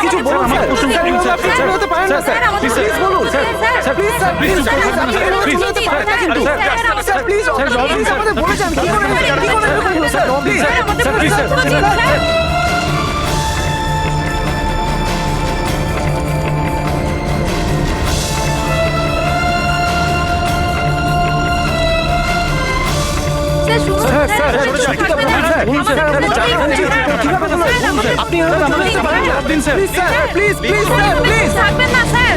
কিছু বলুন স্যার, আপনি হতে পারেন না স্যার, প্লিজ বলুন sir, please sir, please sir, please আমাদের বলে যান কি করে স্যার, প্লিজ স্যার। আপনি প্লিজ প্লিজ প্লিজ থাকবেন না স্যার।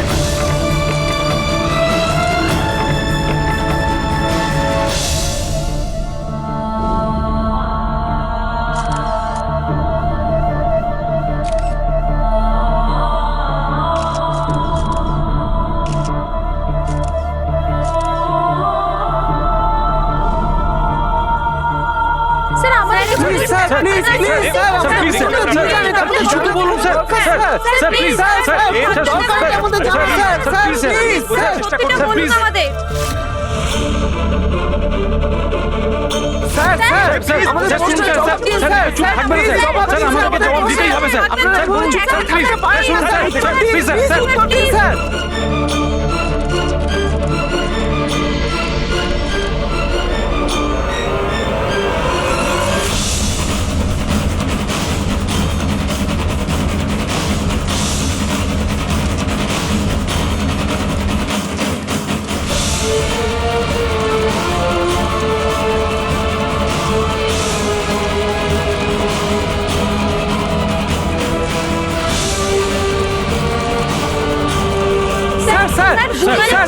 কিছু তো বলুন sir, sir please sir, please আমাদের স্যার, স্যার আমাদের চুপ থাকবেন স্যার, আমাদেরকে জবাব দিতেই হবে স্যার, আপনারা বলুন sir, please please sir,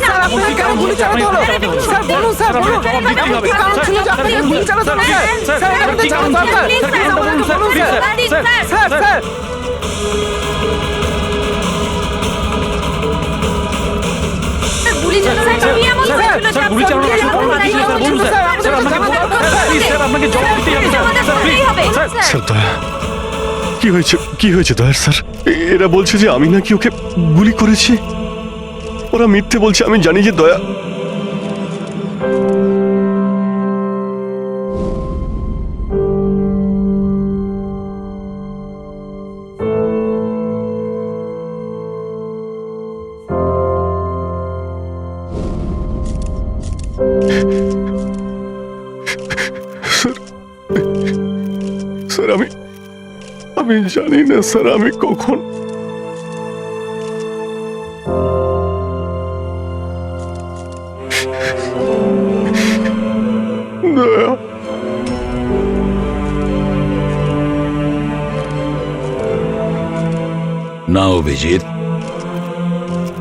sir আপনাকে কেন গুলি চালাতে হলো স্যার, বলুন স্যার, বলুন কি কারণ ছিল যে আপনাকে গুলি চালাতে হলো স্যার, স্যার আমাদের জানা দরকার, প্লিজ আমাদেরকে বলুন স্যার, স্যার স্যার গুলি চালানো কি এমন হয়েছিল যে গুলি চালানো বলুন স্যার, প্লিজ স্যার আপনাকে জবাব দিতেই হবে স্যার, প্লিজ স্যার। স্যার দয়া, কি হয়েছে দয়ার স্যার? এরা বলছে যে আমি নাকি ওকে গুলি করেছি। ওরা মিথ্যে বলছে, আমি জানি যে দয়া। স্যার আমি জানি না স্যার, আমি কখন দয়া। না অভিজিৎ,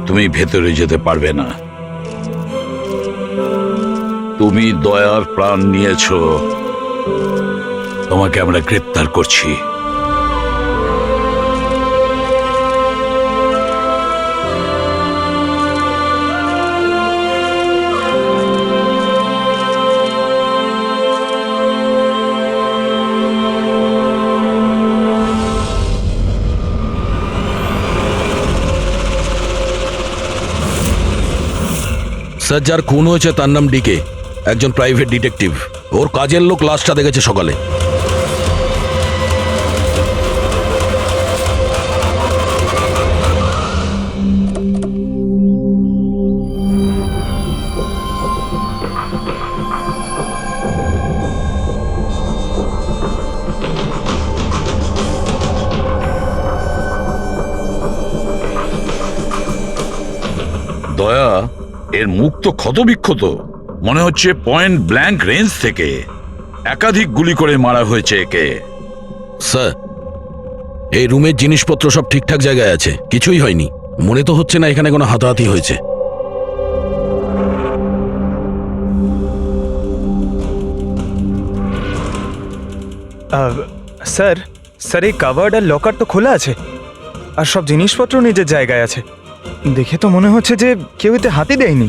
তুমি ভেতরে যেতে পারবে না। তুমি দয়ার প্রাণ নিয়েছো, তোমাকে আমরা গ্রেপ্তার করছি। স্যার, যার খুন হয়েছে তার নাম ডিকে, একজন প্রাইভেট ডিটেকটিভ। ওর কাজের লোক লাশটা দেখেছে সকালে। দয়া, এর মুখ তো ক্ষতবিক্ষত, মনে হচ্ছে পয়েন্ট ব্ল্যাঙ্ক রেঞ্জ থেকে একাধিক গুলি করে মারা হয়েছে একে। স্যার, এই রুমের জিনিসপত্র সব ঠিকঠাক জায়গায় আছে, কিছুই হয়নি। মনে তো হচ্ছে না এখানে কোনো হাতাহাতি হয়েছে। স্যার, স্যার এই কাভার্ড আর লকার তো খোলা আছে, আর সব জিনিসপত্র নিজের জায়গায় আছে। দেখে তো মনে হচ্ছে যে কেউ এতে হাতি দেয়নি।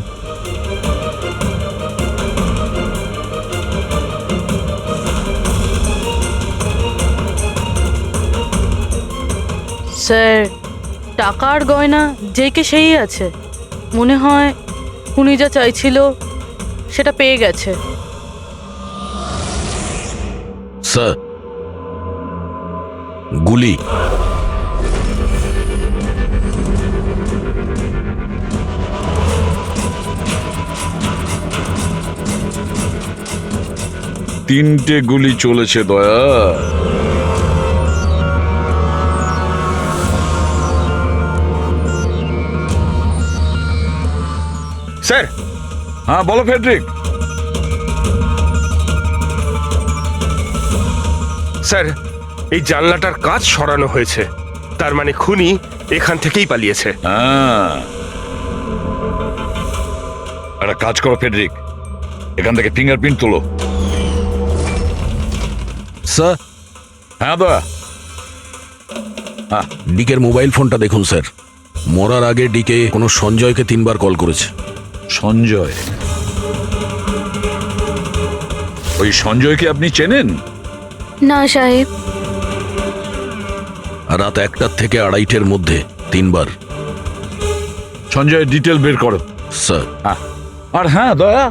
স্যার, টাকার গয়না যে কে সেই আছে, মনে হয় উনি যা চাইছিল সেটা পেয়ে গেছে। স্যার, গুলি। 3টে গুলি চলেছে দয়া। স্যার, হ্যাঁ বলো ফেডরিক। স্যার এই জানলাটার কাঁচ সরানো হয়েছে, তার মানে খুনি এখান থেকেই পালিয়েছে। হ্যাঁ, একটা কাজ করো ফেডরিক, এখান থেকে ফিঙ্গারপ্রিন্ট তোলো। স্যার, হ্যাঁ দয়া। ডিকের মোবাইল ফোনটা দেখুন স্যার। মরার আগে ডিকে কোনো সঞ্জয়কে 3বার কল করেছে। সঞ্জয়? ওই সঞ্জয়কে আপনি চেনেন? না সাহেব। রাত 1টা থেকে 2:30-এর মধ্যে 3বার। সঞ্জয়ের ডিটেল বের করো। স্যার, আর হ্যাঁ দয়া,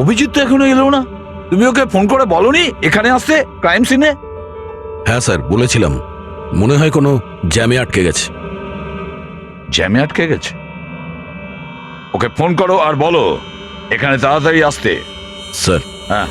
অভিজিৎ তো এখনো এলো না। তুমি ওকে ফোন করে বলনি এখানে আসতে ক্রাইম সিনে? হ্যাঁ স্যার বলেছিলাম, মনে হয় কোনো জ্যামে আটকে গেছে। জ্যামে আটকে গেছে? ওকে ফোন করো আর বলো এখানে তাড়াতাড়ি আসতে। স্যার, হ্যাঁ।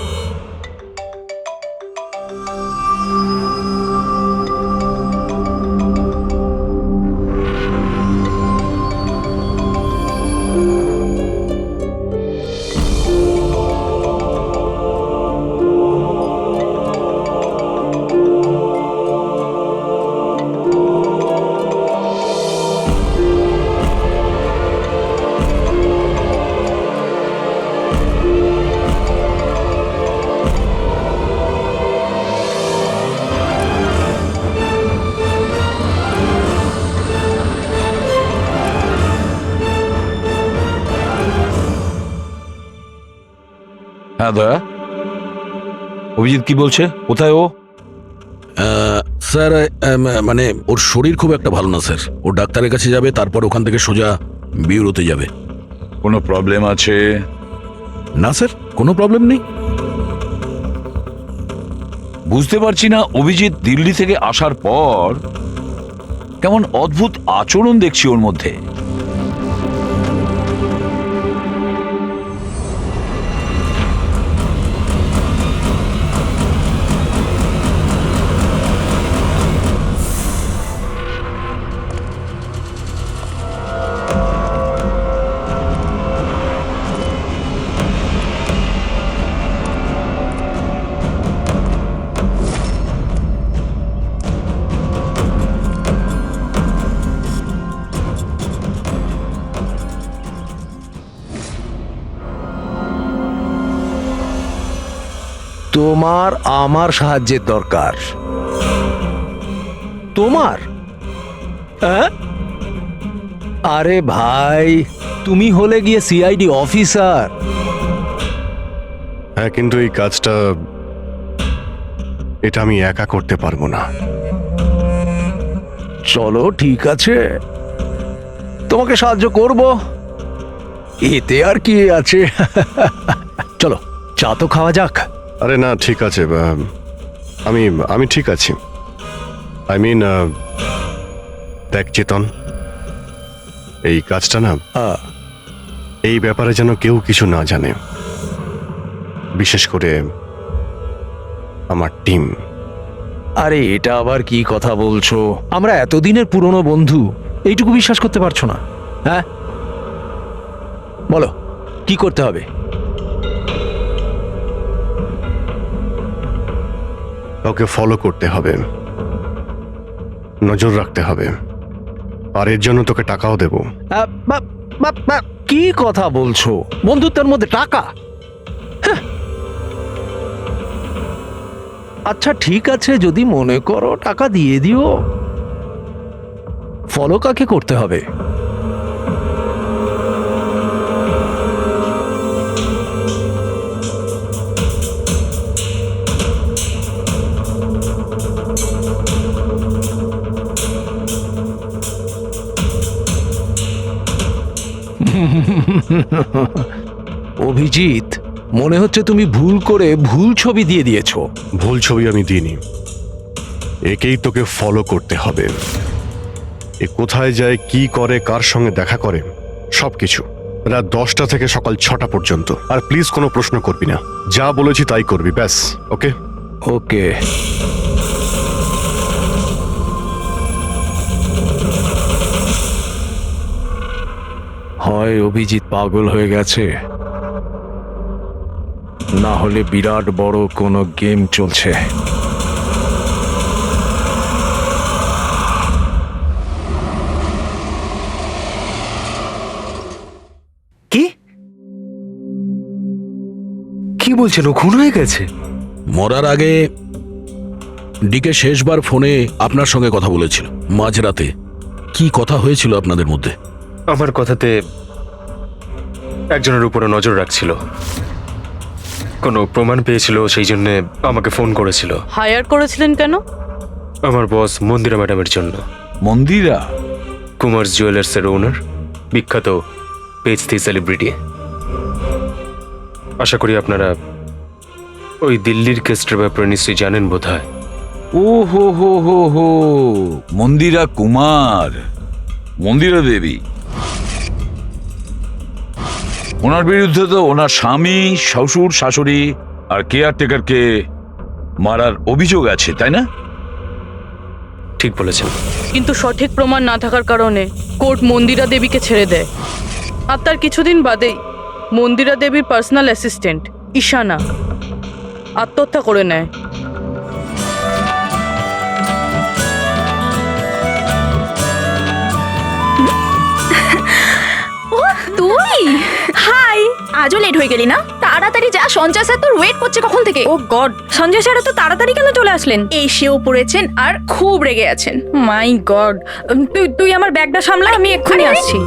হ্যাঁ দয়া, অভিজিৎ কি বলছে? কোথায় ও? স্যার মানে ওর শরীর খুব একটা ভালো না স্যার। ও ডাক্তারের কাছে যাবে, তারপর ওখান থেকে সোজা বিউরোতে যাবে। কোনো প্রবলেম আছে? না স্যার, কোনো প্রবলেম নেই। বুঝতে পারছি না, অভিজিৎ দিল্লি থেকে আসার পর কেমন অদ্ভুত আচরণ দেখছি ওর মধ্যে। তোমার আমার সাহায্যের দরকার। তোমার? হ্যাঁ? আরে ভাই, তুমি হলে গিয়ে সিআইডি অফিসার। হ্যাঁ, কিন্তু এই কাজটা এটা আমি একা করতে পারবো না। চলো ঠিক আছে, তোমাকে সাহায্য করব, এতে আর কি আছে। চলো চা তো খাওয়া যাক। আরে না, ঠিক আছে, আমি আমি ঠিক আছি। আই মিন, দেখ চেতন, এই কাজটা না, এই ব্যাপারে যেন কেউ কিছু না জানে, বিশেষ করে আমার টিম। আরে এটা আবার কি কথা বলছো? আমরা এতদিনের পুরনো বন্ধু, এইটুকু বিশ্বাস করতে পারছো না? হ্যাঁ বলো কি করতে হবে? কাউকে ফলো করতে হবে, নজর রাখতে হবে, আর এর জন্য তোকে টাকাও দেব। কি কথা বলছো? বন্ধুত্বের মধ্যে টাকা? হ্যাঁ। আচ্ছা ঠিক আছে, যদি মনে করো টাকা দিয়ে দিও। ফলো কাকে করতে হবে? অভিজিৎ, মনে হচ্ছে তুমি ভুল করে ভুল ছবি দিয়ে দিয়েছো। ভুল ছবি আমি দিইনি, একেই তোকে ফলো করতে হবে। এ কোথায় যায়, কি করে, কার সঙ্গে দেখা করে, সবকিছু রাত 10টা থেকে সকাল 6টা পর্যন্ত। আর প্লিজ কোনো প্রশ্ন করবি না, যা বলেছি তাই করবি, ব্যাস। ওকে? ওকে। হয় অভিজিৎ পাগল হয়ে গেছে, না হলে বিরাট বড় কোনো গেম চলছে। কি কি বলছেন? ও খুন হয়ে গেছে? মরার আগে ডিকে শেষবার ফোনে আপনার সঙ্গে কথা বলেছিল মাঝরাতে। কি কথা হয়েছিল আপনাদের মধ্যে? আমার কথাতে একজনের উপরে নজর রাখছিল, কোনো প্রমাণ পেয়েছিল, সেই জন্য আমাকে ফোন করেছিল। হায়ার করেছিলেন কেন? আমার বস মন্দিরা ম্যাডামের জন্য। মন্দিরা? কুমার জুয়েলার্সের ওনার, বিখ্যাত পেজ 3 সেলিব্রিটি। আশা করি আপনারা ওই দিল্লির কেসটার ব্যাপারে নিশ্চয়ই জানেন বোধহয়। ও হো হো হো হো, মন্দিরা কুমার, মন্দিরা দেবী। ওনার বিরুদ্ধে তো ওনার স্বামী, শ্বশুর, শাশুড়ি আর কেয়ারটেকারকে মারার অভিযোগ আছে, তাই না? ঠিক বলেছেন। কিন্তু সঠিক প্রমাণ না থাকার কারণে কোর্ট মন্দিরা দেবীকে ছেড়ে দেয়। আর তার কিছুদিন বাদেই মন্দিরা দেবীর পার্সোনাল অ্যাসিস্ট্যান্ট ঈশানা আত্মহত্যা করে নেয়। ও তুই? হাই, আজও লেট হয়ে গেলি না? তাড়াতাড়ি যা, সঞ্জয় স্যার তোর ওয়েট করছে কখন থেকে। ও গড, সঞ্জয় স্যার তো তাড়াতাড়ি কেন চলে আসলেন? এসেও পড়েছেন আর খুব রেগে আছেন। মাই গড, তুই আমার ব্যাগটা সামলা, আমি এক্ষুনি আসছি।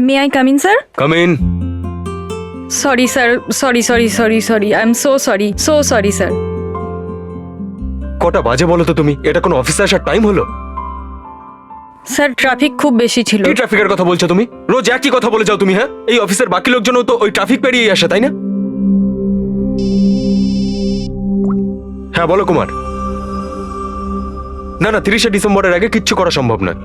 May I come in, sir? Come in. Sorry, sir. Sorry. I'm so sorry, sir. কটা বাজে বলো তো তুমি? এটা কোনো অফিসে আসার টাইম হলো? স্যার ট্রাফিক খুব বেশি ছিল। কি ট্রাফিকের কথা বলছো তুমি? রোজ একই কথা বলে যাও তুমি। হ্যাঁ, এই অফিসের বাকি লোকজনও তো ওই ট্রাফিক পেরিয়ে আসে, তাই না? হ্যাঁ বলো কুমার। না 30শে ডিসেম্বরের আগে কিচ্ছু করা সম্ভব নয়।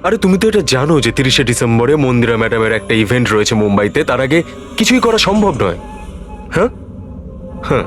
আরে তুমি তো এটা জানো যে 30শে ডিসেম্বরে মন্দিরা ম্যাডামের একটা ইভেন্ট রয়েছে মুম্বাইতে, তার আগে কিছুই করা সম্ভব নয়। হ্যাঁ হ্যাঁ,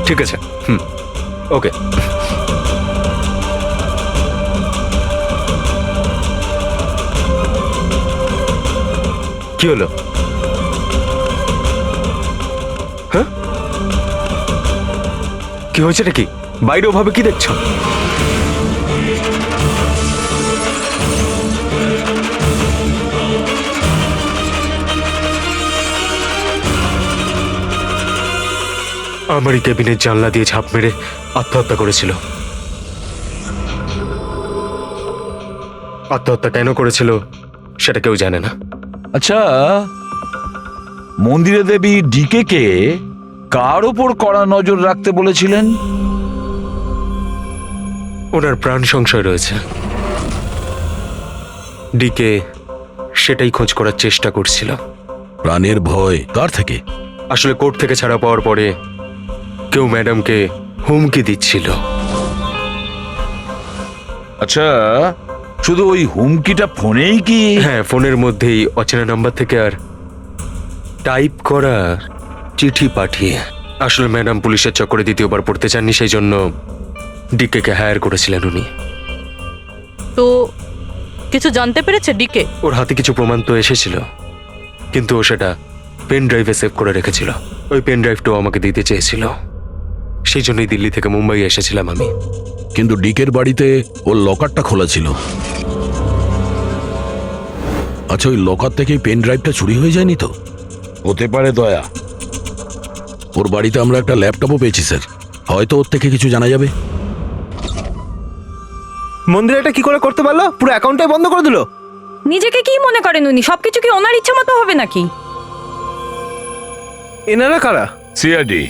ঠিক আছে। ওকে। কি হলো? হ্যাঁ, কি হয়েছে নাকি? বাইরে ওভাবে কি দেখছো? আমারই কেবিনের জানলা দিয়ে ঝাঁপ মেরে আত্মহত্যা করেছিল। আত্মহত্যা কেন করেছিল সেটা কেউ জানে না। আচ্ছা, মন্দিরা দেবী ডিকে কে কার ওপর কড়া নজর রাখতে বলেছিলেন? ওনার প্রাণ সংশয় রয়েছে। ডিকে সেটাই খোঁজ করার চেষ্টা করছিল। প্রাণের ভয় কার থেকে? আসলে কোর্ট থেকে ছাড়া পাওয়ার পরে কেউ ম্যাডামকে হুমকি দিচ্ছিল। আচ্ছা, শুধু ওই হুমকিটা ফোনেই কি? হ্যাঁ, ফোনের মধ্যেই অচেনা নাম্বার থেকে আর টাইপ করা চিঠি পাঠিয়ে। আসলে ম্যাডাম পুলিশের চক্করে দ্বিতীয়বার পড়তে চাননি, সেই জন্য ডিকে কে হায়ার করেছিলেন উনি। তো কিছু জানতে পেরেছে ডিকে? ওর হাতে কিছু প্রমাণ তো এসেছিল, কিন্তু ও সেটা পেন ড্রাইভে সেভ করে রেখেছিল। ওই পেন ড্রাইভটাও আমাকে দিতে চেয়েছিল, সেই জন্যই দিল্লি থেকে মুম্বাই এসেছিলাম আমি। কিন্তু ডিকের বাড়িতে ওর লকারটা খোলা ছিল। আচ্ছা, ওই লকার থেকে পেন ড্রাইভটা চুরি হয়ে যায়নি তো? হতে পারে দয়া। ওর বাড়িতে আমরা একটা ল্যাপটপও পেয়েছি স্যার, হয়তো ওর থেকে কিছু জানা যাবে। মন্দির এটা কি করে করতে পারলো? পুরো অ্যাকাউন্টটাই বন্ধ করে দিল। নিজেকে কি মনে করেন উনি? সবকিছু কি ওনার ইচ্ছা মতো হবে নাকি? এনারা কারা? সিআইডি।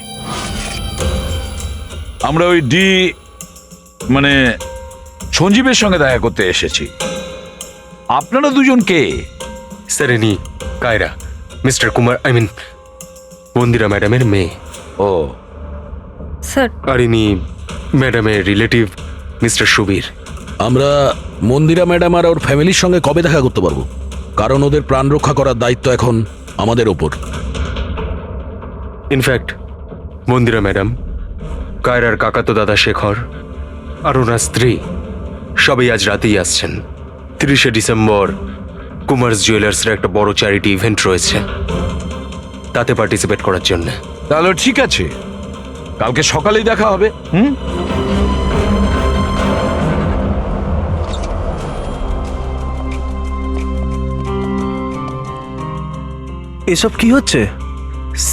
আমরা ওই মানে সঞ্জীবের সঙ্গে দেখা করতে এসেছি। আপনারা দুজন কে? স্যার ইনি কায়রা, মিস্টার কুমার, মন্দিরা ম্যাডামের মেয়ে। ও স্যার, আর ইনি ম্যাডামের রিলেটিভ মিস্টার সুবীর। আমরা মন্দিরা ম্যাডাম আর ওর ফ্যামিলির সঙ্গে কবে দেখা করতে পারবো? কারণ ওদের প্রাণ রক্ষা করার দায়িত্ব এখন আমাদের ওপর। ইনফ্যাক্ট মন্দিরা ম্যাডাম, কায়রার কাকাতো দাদা শেখর আর ওনার স্ত্রী সবাই আজ রাতেই আসছেন। 30শে ডিসেম্বর কুমার্স জুয়েলার্সের একটা বড় চ্যারিটি ইভেন্ট রয়েছে, তাতে পার্টিসিপেট করার জন্য। তাহলে ঠিক আছে, কালকে সকালেই দেখা হবে। এসব কি হচ্ছে?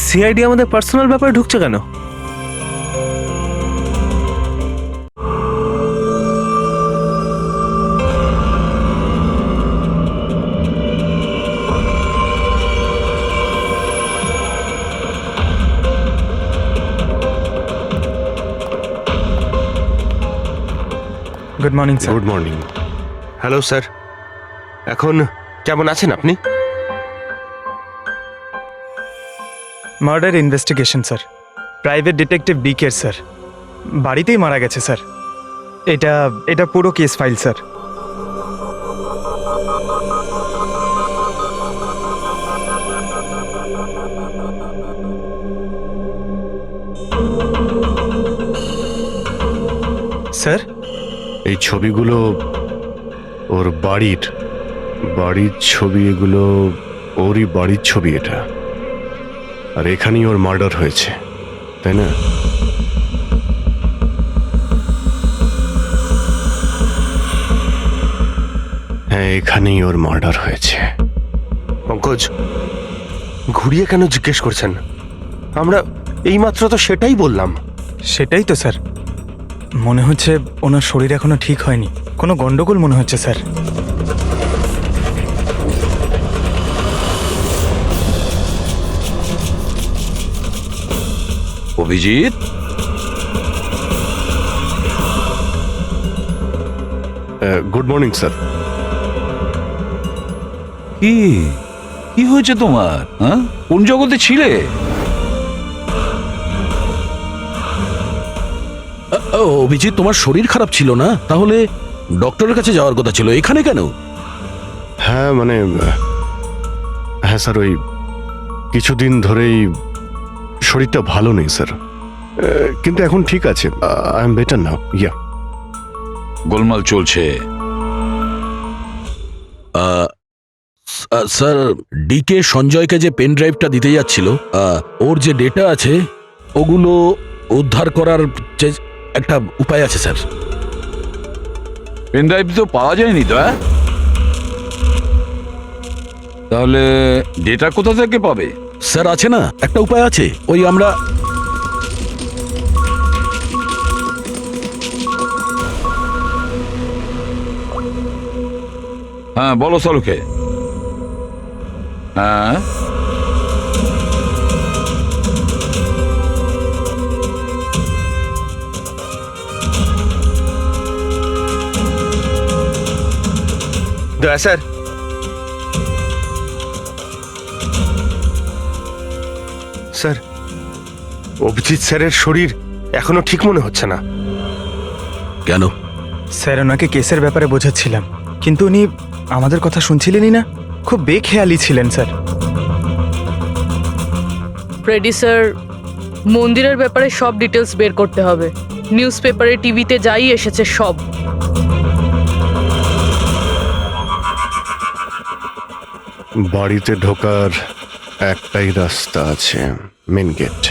সিআইডি আমাদের পার্সোনাল ব্যাপারে ঢুকছে কেন? Good morning sir. Good morning. Hello sir, এখন কেমন আছেন আপনি? Murder investigation sir, private detective DK sir, বাড়িতেই মারা গেছে স্যার। এটা পুরো কেস ফাইল স্যার। স্যার, এই ছবিগুলো ওর বাড়ির ছবি, এগুলো ওরই বাড়ির ছবি এটা, আর এখানেই ওর মার্ডার হয়েছে, তাই না? হ্যাঁ, এখানেই ওর মার্ডার হয়েছে। পঙ্কজ, ঘুরিয়ে কেন জিজ্ঞেস করছেন? আমরা এইমাত্র তো সেটাই বললাম। সেটাই তো স্যার, মনে হচ্ছে ওনার শরীর এখনো ঠিক হয়নি, কোনো গন্ডগোল মনে হচ্ছে sir. Abhijit, good morning sir. কি হয়েছে তোমার? হ্যাঁ, কোন জগতে ছিলে? অভিজিৎ, তোমার শরীর খারাপ ছিল না? তাহলে ডক্টরের কাছে যাওয়ার কথা ছিল, এখানে কেন? হ্যাঁ হ্যাঁ স্যার, ওই কিছুদিন ধরেই শরীরটা ভালো নেই স্যার, কিন্তু এখন ঠিক আছে। I am better now. Yeah, গোলমাল চলছে। স্যার, ডিকে সঞ্জয়কে যে পেন ড্রাইভটা দিতে যাচ্ছিল, ওর যে ডেটা আছে ওগুলো উদ্ধার করার যে একটা উপায় আছে স্যার। পেন ড্রাইভ তো পাওয়া যায়নি তো? তাহলে ডেটা কোথা থেকে পাবে? স্যার, আছে না একটা উপায় আছে, ওই আমরা হ্যাঁ, বলো সলুকে। হ্যাঁ, দয়া স্যার, স্যার, অভিজিৎ স্যারের শরীর এখনো ঠিক মনে হচ্ছে না। কেন? স্যার, ওনাকে কেসের ব্যাপারে বোঝাচ্ছিলাম, কিন্তু উনি আমাদের কথা শুনছিলেনই না, খুব বেখেয়ালি ছিলেন স্যার। ফ্রেডি স্যার, মন্দিরের ব্যাপারে সব ডিটেলস বের করতে হবে। নিউজ পেপারে, টিভিতে যাই এসেছে সব। বাড়িতে ঢোকার একটাই রাস্তা আছে, মেন গেট।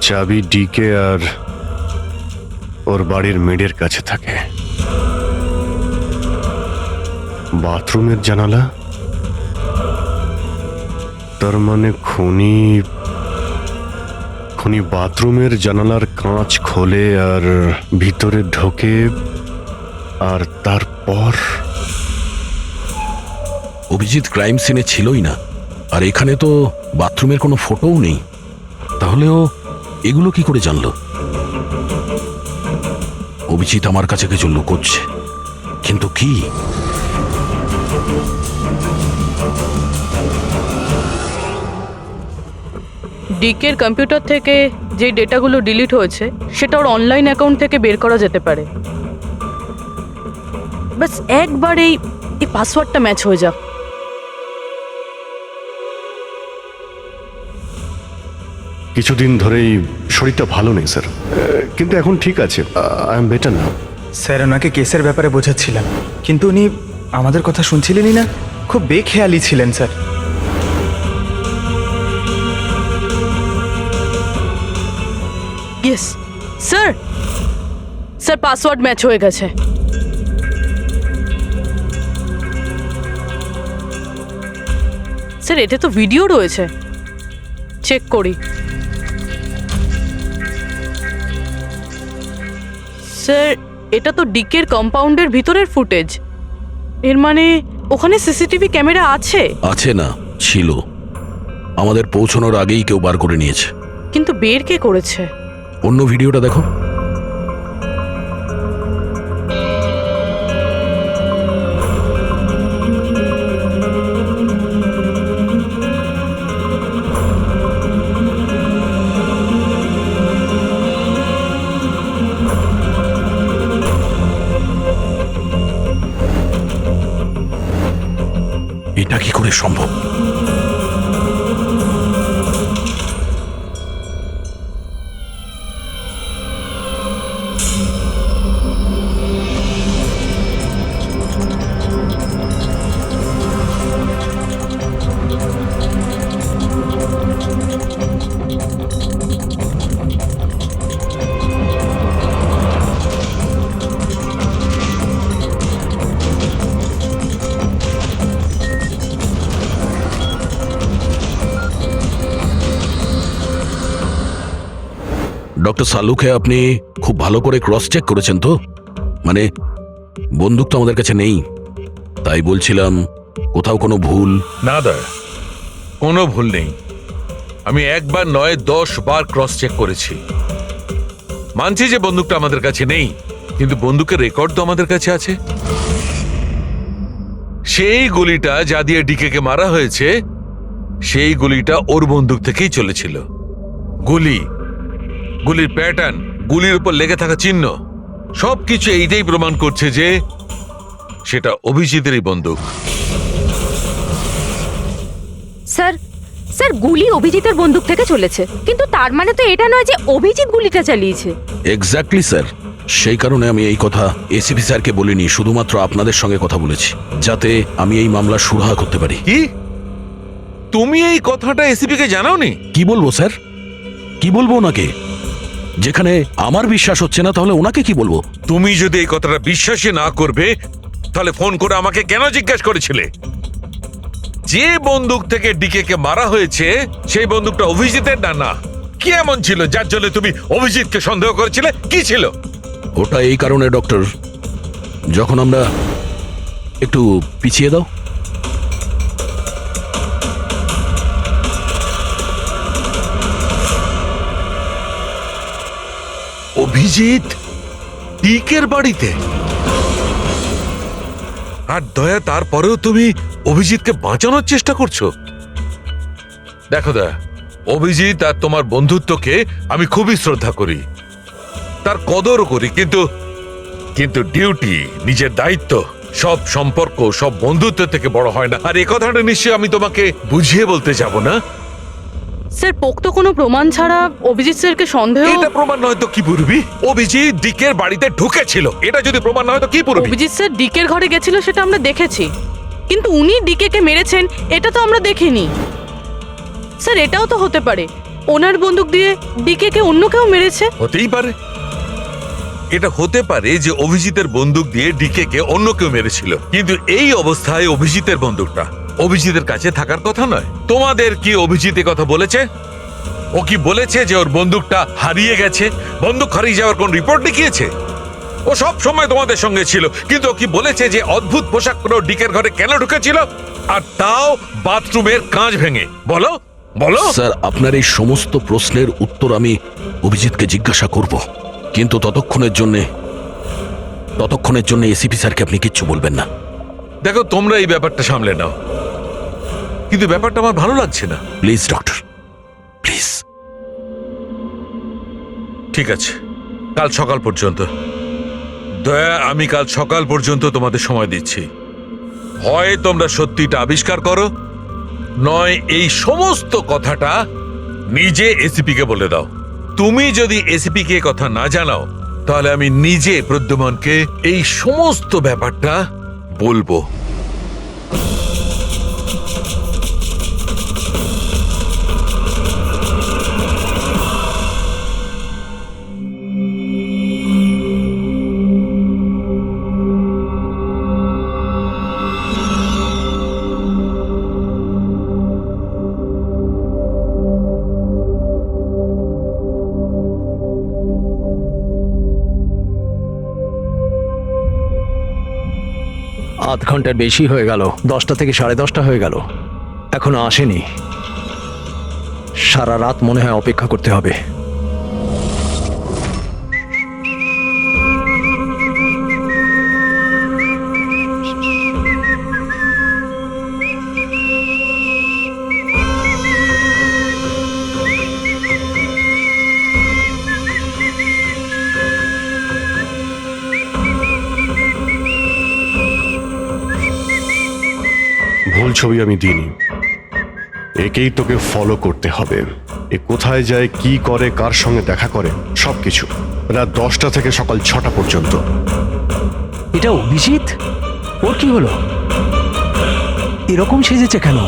চাবি ডিকে আর ওর বাড়ির মেডের কাছে থাকে। বাথরুমের জানালা, তার মানে খুনি বাথরুমের জানালার কাঁচ খোলে আর ভিতরে ঢোকে, আর তারপর অভিজিৎ ক্রাইম সিনে ছিলই না, আর এখানে তো বাথরুমের কোনো ফটোও নেই। তাহলেও এগুলো কি করে জানলো? অভিজিৎ আমার কাছে কিছু লুকোচ্ছে, কিন্তু কি? ডিকের কম্পিউটার থেকে যে ডেটাগুলো ডিলিট হয়েছে সেটা ওর অনলাইন অ্যাকাউন্ট থেকে বের করা যেতে পারে। বাস একবার এই পাসওয়ার্ডটা ম্যাচ হয়ে যাক। কিছুদিন ধরেই শরীরটা ভালো নেই স্যার, কিন্তু এখন ঠিক আছে। I am better now. Sir ওনাকে কেসের ব্যাপারে বোঝাচ্ছিলাম, কিন্তু উনি আমাদের কথা শুনছিলেনই না, খুব বেখেয়ালি ছিলেন sir. Yes sir, sir password match হয়ে গেছে। স্যার এতে তো ভিডিও রয়েছে, চেক করি। স্যার এটা তো ডিকের কম্পাউন্ডের ভিতরের ফুটেজ, এর মানে ওখানে সিসিটিভি ক্যামেরা আছে? আছে না, ছিল। আমাদের পৌঁছানোর আগেই কেউ বার করে নিয়েছে। কিন্তু বের কে করেছে? অন্য ভিডিওটা দেখো। এটা কি করে সম্ভব? ডক্টর সালুকে আপনি খুব ভালো করে ক্রস চেক করেছেন তো? মানে বন্দুক তো আমাদের কাছে নেই, তাই বলছিলাম কোথাও কোনো ভুল? না দয়া, কোনো ভুল নেই। আমি একবার নয় 10 বার ক্রস চেক করেছি। মানছি যে বন্দুকটা আমাদের কাছে নেই, কিন্তু বন্দুকের রেকর্ড তো আমাদের কাছে আছে। সেই গুলিটা যা দিয়ে ডিকে মারা হয়েছে, সেই গুলিটা ওর বন্দুক থেকেই চলেছিল। গুলির প্যাটার্ন, গুলির উপর লেগে থাকা চিহ্ন, সবকিছু এইটাই প্রমাণ করছে যে সেটা অভিজিতেরই বন্দুক। স্যার স্যার গুলি অভিজিতের বন্দুক থেকে চলেছে, কিন্তু তার মানে তো এটা নয় যে অভিজিৎ গুলিটা চালিয়েছে। এক্স্যাক্টলি স্যার, সেই কারণে আমি এই কথা এসিপি স্যারকে বলিনি, শুধুমাত্র আপনাদের সঙ্গে কথা বলেছি, যাতে আমি এই মামলা সুরাহা করতে পারি। কি তুমি এই কথাটা এসিপি কে জানাওনি? কি বলবো স্যার, কি বলবো ওনাকে? যেখানে আমার বিশ্বাস হচ্ছে না, তাহলে ওনাকে কি বলবো? তুমি যদি এই কথাটা বিশ্বাসই না করবে, তাহলে ফোন করে আমাকে কেন জিজ্ঞাসা করেছিলে? যে বন্দুক থেকে ডিকে কে মারা হয়েছে সেই বন্দুকটা অভিজিতের না? কি এমন ছিল যার জন্য তুমি অভিজিৎকে সন্দেহ করেছিলে? কি ছিল ওটা? এই কারণে ডক্টর, যখন আমরা একটু পিছিয়ে দাও। অভিজিৎ ডিকের বাড়িতে, আর দয়া তারপরেও তুমি অভিজিৎকে বাঁচানোর চেষ্টা করছো। দেখো দয়া, অভিজিৎ আর তোমার বন্ধুত্বকে আমি খুবই শ্রদ্ধা করি, তার কদরও করি, কিন্তু ডিউটি, নিজের দায়িত্ব, সব সম্পর্ক সব বন্ধুত্ব থেকে বড় হয় না। আর এই কথাটা নিশ্চয়ই আমি তোমাকে বুঝিয়ে বলতে যাব না। স্যার পোক্ত কোনো প্রমাণ ছাড়া অভিজিৎ স্যারকে সন্দেহ? এটা প্রমাণ নয় তো কি পুরবি? অভিজিৎ ডিকের বাড়িতে ঢুকেছিল, এটা যদি প্রমাণ নয় তো কি পুরবি? অভিজিৎ স্যার ডিকের ঘরে গেছিল সেটা আমরা দেখেছি, কিন্তু উনি ডিকে মেরেছেন এটা তো আমরা দেখিনি। স্যার এটাও তো হতে পারে ওনার বন্দুক দিয়ে ডিকে অন্য কেউ মেরেছে। হতেই পারে, এটা হতে পারে যে অভিজিতের বন্দুক দিয়ে ডিকে কে অন্য কেউ মেরেছিল, কিন্তু এই অবস্থায় অভিজিতের বন্দুকটা অভিজিতের কাছে থাকার কথা নয়। তোমাদের কি অভিজিৎ এ কথা বলেছে? ও কি বলেছে যে ওর বন্দুকটা হারিয়ে গেছে? বন্দুক হারিয়ে যাওয়ার কোন রিপোর্ট দেখিয়েছে? ও সব সময় তোমাদের সঙ্গে ছিল, কিন্তু ও কি বলেছে যে অদ্ভুত পোশাক পরে ডিকের ঘরে কেন ঢুকেছিল, আর তাও বাথরুমের কাঁচ ভেঙে? বলো বলো। স্যার, আপনার এই সমস্ত প্রশ্নের উত্তর আমি অভিজিৎকে জিজ্ঞাসা করব, কিন্তু ততক্ষণের জন্য এসিপি স্যারকে আপনি কিচ্ছু বলবেন না। দেখো, তোমরা এই ব্যাপারটা সামলে নাও, কিন্তু ব্যাপারটা আমার ভালো লাগছে না। Please doctor, please. ঠিক আছে, কাল সকাল পর্যন্ত। দয়া, আমি কাল সকাল পর্যন্ত তোমাদের সময় দিচ্ছি। হয় তোমরা সত্যিটা আবিষ্কার করো, নয় এই সমস্ত কথাটা নিজে এসিপি কে বলে দাও। তুমি যদি এসিপি কে কথা না জানাও, তাহলে আমি নিজে প্রদ্যুম্নকে এই সমস্ত ব্যাপারটা বলবো। আধ ঘন্টার বেশি হয়ে গেল, 10টা থেকে 10:30 হয়ে গেল, এখনো আসেনি। সারা রাত মনে হয় অপেক্ষা করতে হবে। ভুল ছবি আমি দিইনি, একেই তোকে ফলো করতে হবে। এ কোথায় যায়, কি করে, কার সঙ্গে দেখা করে, সবকিছু। রাত 10টা থেকে সকাল 6টা পর্যন্ত। এটা অভিজিৎ? ওর কি হলো? এরকম সেজেছে কেন?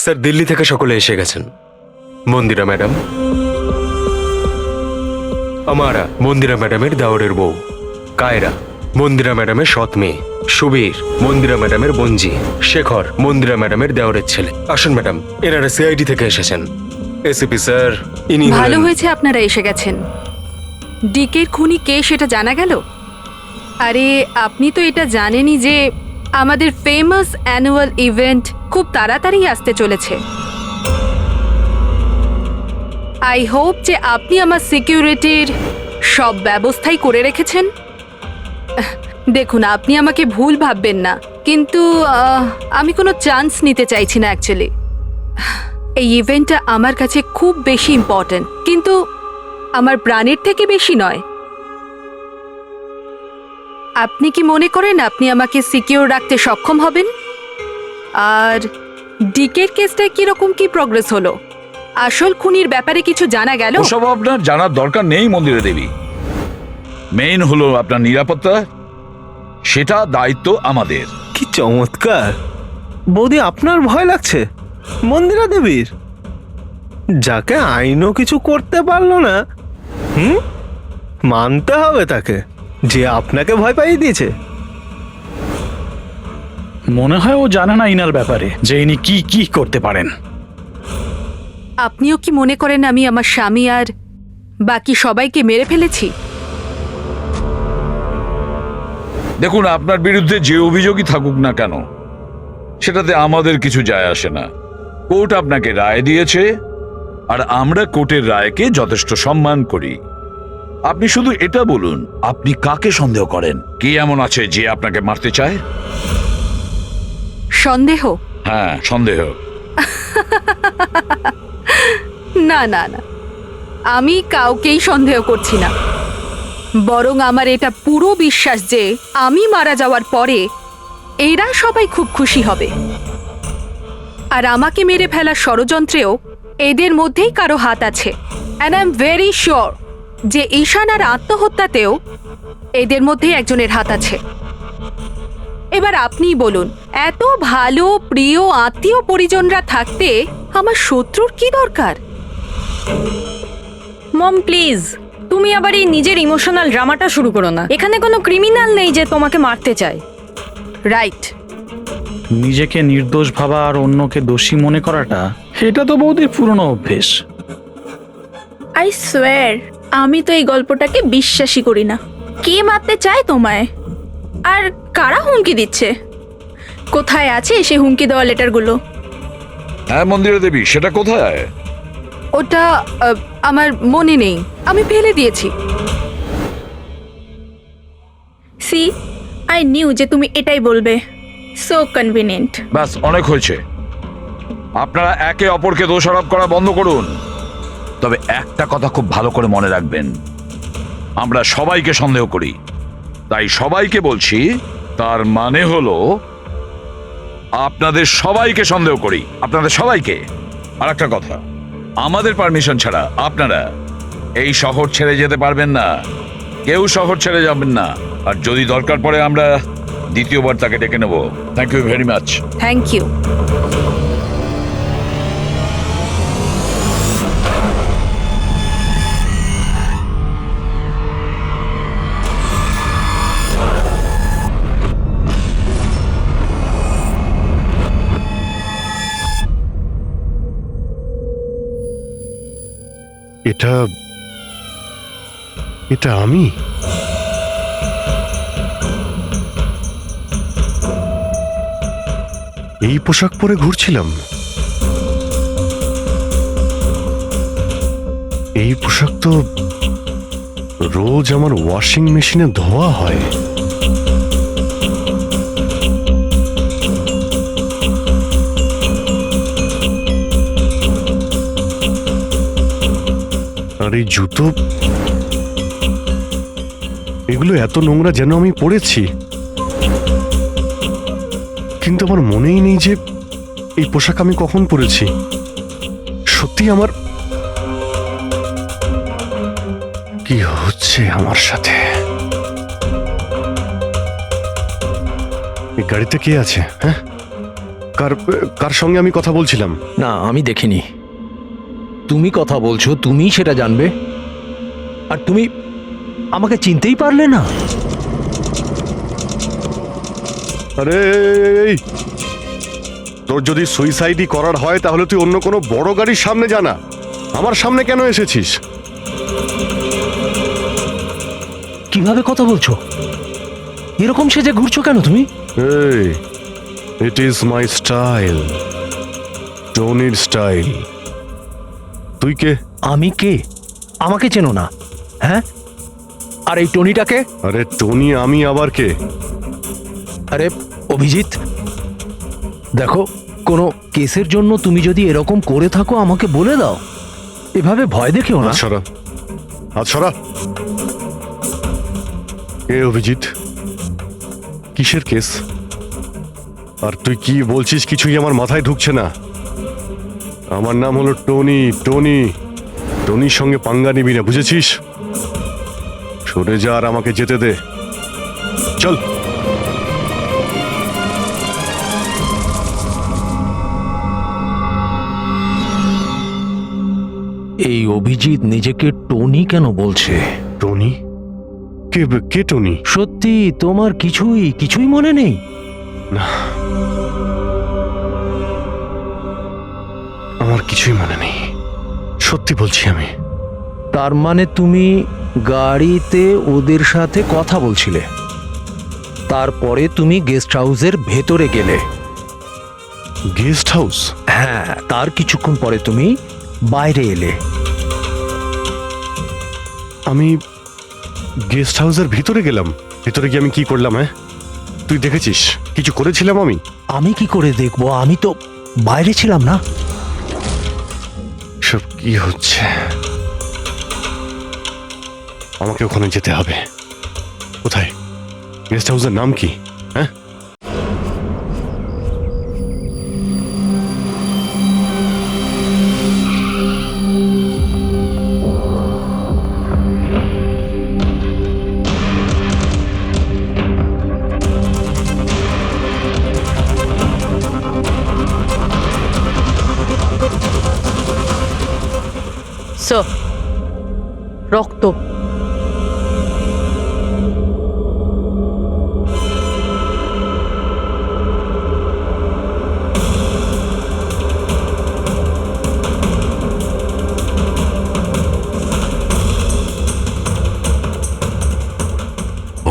স্যার, দিল্লি থেকে সকলে এসে গেছেন। মন্দিরা ম্যাডাম, আমারা মন্দিরা ম্যাডামের দাওরের বউ, কায়রা মন্দিরা ম্যাডামের সৎ মেয়ে, সুবীর মন্দিরা ম্যাডামের বোনজি, শেখর মন্দিরা ম্যাডামের দেওরের ছেলে। আসুন ম্যাডাম, এনারা সিআইডি থেকে এসেছেন। এসিপি স্যার, ইনি ভালো হয়েছে আপনারা এসে গেছেন। ডিকের খুনি কে সেটা জানা গেল? আরে আপনি তো এটা জানেনই যে আমাদের ফেমাস অ্যানুয়াল ইভেন্ট খুব তাড়াতাড়ি আসতে চলেছে। আই হোপ যে আপনি আমার সিকিউরিটির সব ব্যবস্থাই করে রেখেছেন। দেখুন, আপনি আমাকে ভুল ভাববেন না, কিন্তু আমি কোনো চান্স নিতে চাইছি না অ্যাকচুয়ালি। এই ইভেন্টটা আমার কাছে খুব বেশি ইম্পর্ট্যান্ট, কিন্তু আমার প্রাণের থেকে বেশি নয়। আপনি কি মনে করেন আপনি আমাকে সিকিউর রাখতে সক্ষম হবেন? আর ডিকের কেসটা কিরকম কি প্রোগ্রেস হলো? আসল খুনির ব্যাপারে কিছু জানা গেল? ওসব আপনার জানার দরকার নেই মন্দিরা দেবী। মেইন হলো আপনার নিরাপত্তা, সেটা দায়িত্ব আমাদের। কি চমৎকার! বৌদি, আপনার ভয় লাগছে মন্দিরা দেবীর? যাকে আইনও কিছু করতে পারলো না, মানতে হবে তাকে যে আপনাকে ভয় পাইয়ে দিয়েছে। মনে হয় ও জানে না ইনার ব্যাপারে যে ইনি কি কি করতে পারেন। আপনিও কি মনে করেন আমি আমার স্বামী আর বাকি সবাইকে মেরে ফেলেছি? দেখুন, আপনার বিরুদ্ধে যে অভিযোগই থাকুক না কেন, সেটাতে আমাদের কিছু যায় আসে না। কোর্ট আপনাকে রায় দিয়েছে, আর আমরা কোর্টের রায়কে যথেষ্ট সম্মান করি। আপনি শুধু এটা বলুন, আপনি কাকে সন্দেহ করেন? কি এমন আছে যে আপনাকে মারতে চায়? সন্দেহ? হ্যাঁ, সন্দেহ। না না না, আমি কাউকেই সন্দেহ করছি না। বরং আমার এটা পুরো বিশ্বাস যে আমি মারা যাওয়ার পরে এরা সবাই খুব খুশি হবে, আর আমাকে মেরে ফেলার ষড়যন্ত্রেও এদের মধ্যেই কারো হাত আছে। And I am very sure যে ঈশানার আত্মহত্যাতেও এদের মধ্যেই একজনের হাত আছে। এবার আপনিই বলুন, এত ভালো প্রিয় আত্মীয় পরিজনরা থাকতে আমার শত্রুর কি দরকার? মম প্লিজ, তুমি আবার এই নিজের ইমোশনাল ড্রামাটা শুরু করো না। এখানে কোনো ক্রিমিনাল নেই যে তোমাকে মারতে চায়। রাইট। নিজেকে নির্দোষ ভাবা আর অন্যকে দোষী মনে করাটা, এটা তো বৌদির পুরনো অভ্যেস। আই সোয়ার, আমি তো এই গল্পটাকে বিশ্বাসই করি না। কে মারতে চায় তোমায়? আর কারা হুমকি দিচ্ছে? কোথায় আছে সে হুমকি দেওয়া লেটারগুলো? হ্যাঁ মন্দিরা দেবী, সেটা কোথায়? ওটা আমার মনে নেই, আমি ফেলে দিয়েছি। সি, আই নিউ যে তুমি এটাই বলবে। So convenient. ব্যাস, অনেক হয়েছে। আপনারা একে অপরকে দোষারোপ করা বন্ধ করুন। তবে একটা কথা খুব ভালো করে মনে রাখবেন, আমরা সবাইকে সন্দেহ করি। তাই সবাইকে বলছি, তার মানে হলো আপনাদের সবাইকে সন্দেহ করি, আপনাদের সবাইকে। আর একটা কথা, আমাদের পারমিশন ছাড়া আপনারা এই শহর ছেড়ে যেতে পারবেন না। কেউ শহর ছেড়ে যাবেন না। আর যদি দরকার পড়ে আমরা দ্বিতীয়বার তাকে ডেকে নেব। Thank you very much. Thank you. এটা এটা আমি? এই পোশাক পরে ঘুরছিলাম? এই পোশাক তো রোজ আমার ওয়াশিং মেশিনে ধোয়া হয়। আর এই জুতো, এগুলো এত নোংরা যেন আমি পরেছি। কিন্তু আমার মনেই নেই যে এই পোশাক আমি কখন পরেছি। সত্যি আমার কি হচ্ছে আমার সাথে? এই গাড়িতে কে আছে? হ্যাঁ, কার কার সঙ্গে আমি কথা বলছিলাম? না, আমি দেখিনি। তুমি কথা বলছো, তুমি সেটা জানবে। আর তুমি আমাকে চিনতেই পারলে না? আরে তোর যদি সুইসাইডই করার হয় তাহলে তুই অন্য কোনো বড় গাড়ির সামনে জানা। আমার সামনে কেন এসেছিস? কিভাবে কথা বলছো? এরকম সেজে ঘুরছো কেন তুমি? এই, ইট ইজ মাই স্টাইল, টনির স্টাইল। তুই কে? আমি কে? আমাকে চেনো না? হ্যাঁ, আর এই টনিটাকে? আরে টনি আমি আবার কে? আরে অভিজিৎ, দেখো, কোনো কেসের জন্য তুমি যদি এরকম করে থাকো আমাকে বলে দাও। এভাবে ভয় দেখেও না। আচ্ছা, আচ্ছা, কে অভিজিৎ? কিসের কেস? আর তুই কি বলছিস কিছুই আমার মাথায় ঢুকছে না। আমার নাম হলো টনি। টনির সঙ্গে পাঙ্গা নিবি না, বুঝেছিস? সরে যা আর আমাকে যেতে দে। চল। এই অভিজিৎ নিজেকে টনি কেন বলছে? টনি? কে কে টনি? সত্যি তোমার কিছুই মনে নেই? না, আমার কিছুই মনে নেই, সত্যি বলছি আমি। তার মানে তুমি গাড়িতে ওদের সাথে কথা বলছিলে, তারপরে তুমি গেস্ট হাউসের ভেতরে গেলে। Guest house? হ্যাঁ, তার কিছুক্ষণ পরে তুমি বাইরে এলে। আমি গেস্ট হাউসের ভিতরে গেলাম? ভিতরে গিয়ে আমি কি করলাম? হ্যাঁ, তুই দেখেছিস কিছু করেছিলাম আমি? আমি কি করে দেখবো, আমি তো বাইরে ছিলাম না। সব কি হচ্ছে? আমাকে ওখানে যেতে হবে। কোথায়? গেস্ট হাউসের নাম কি? হ্যাঁ, স্যার, রক্ত।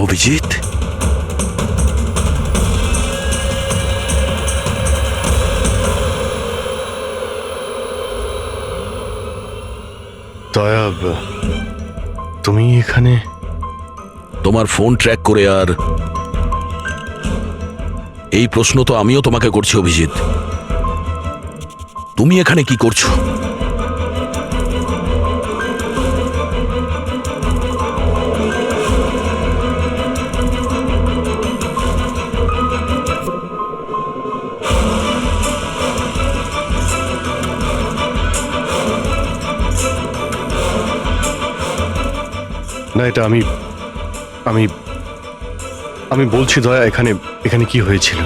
অভিজিৎ, দয়া, তুমি এখানে? তোমার ফোন ট্র্যাক করে আর এই প্রশ্ন তো আমিও তোমাকে করছি অভিজিৎ, তুমি এখানে কি করছো? না, এটা আমি আমি আমি বলছি দয়া, এখানে এখানে কি হয়েছিল?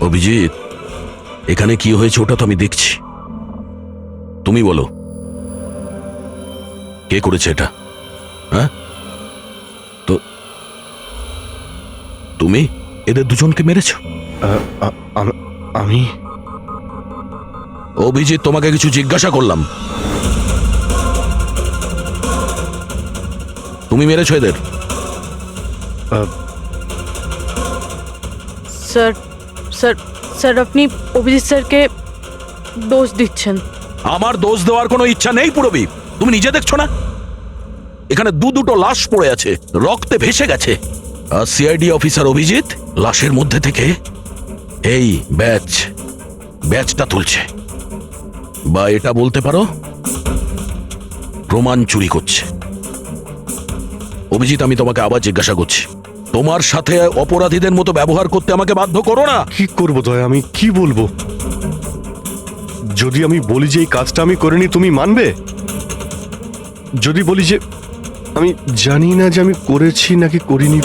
অভিজিৎ, এখানে কি হয়েছে ওটা তো আমি দেখছি, তুমি বলো কে করেছে এটা? হ্যাঁ, তো তুমি এদের দুজনকে মেরেছো? আমি? অভিজিৎ, তোমাকে কিছু জিজ্ঞাসা করলাম, তুমি মেরেছো এদের? স্যার স্যার স্যার, আপনি অভিজিৎ স্যারকে দোষ দিচ্ছেন। আমার দোষ দেওয়ার কোনো ইচ্ছা নেই পুরবী, তুমি নিজে দেখছো না এখানে দুটো লাশ পড়ে আছে, রক্তে ভেসে গেছে, আর সিআইডি অফিসার অভিজিৎ লাশের মধ্যে থেকে এই ব্যাচটা তুলছে, বা এটা বলতে পারো প্রমাণ চুরি করছে। অভিজিৎ, আমি তোমাকে আবার জিজ্ঞাসা করছি, তোমার সাথে অপরাধীদের মতো ব্যবহার করতে আমাকে বাধ্য করো না। কি করবো দয়া, আমি কি বলবো? যদি আমি বলি যে এই কাজটা আমি করিনি, তুমি মানবে? যদি বলি যে আমি জানি না যে আমি করেছি নাকি করিনি,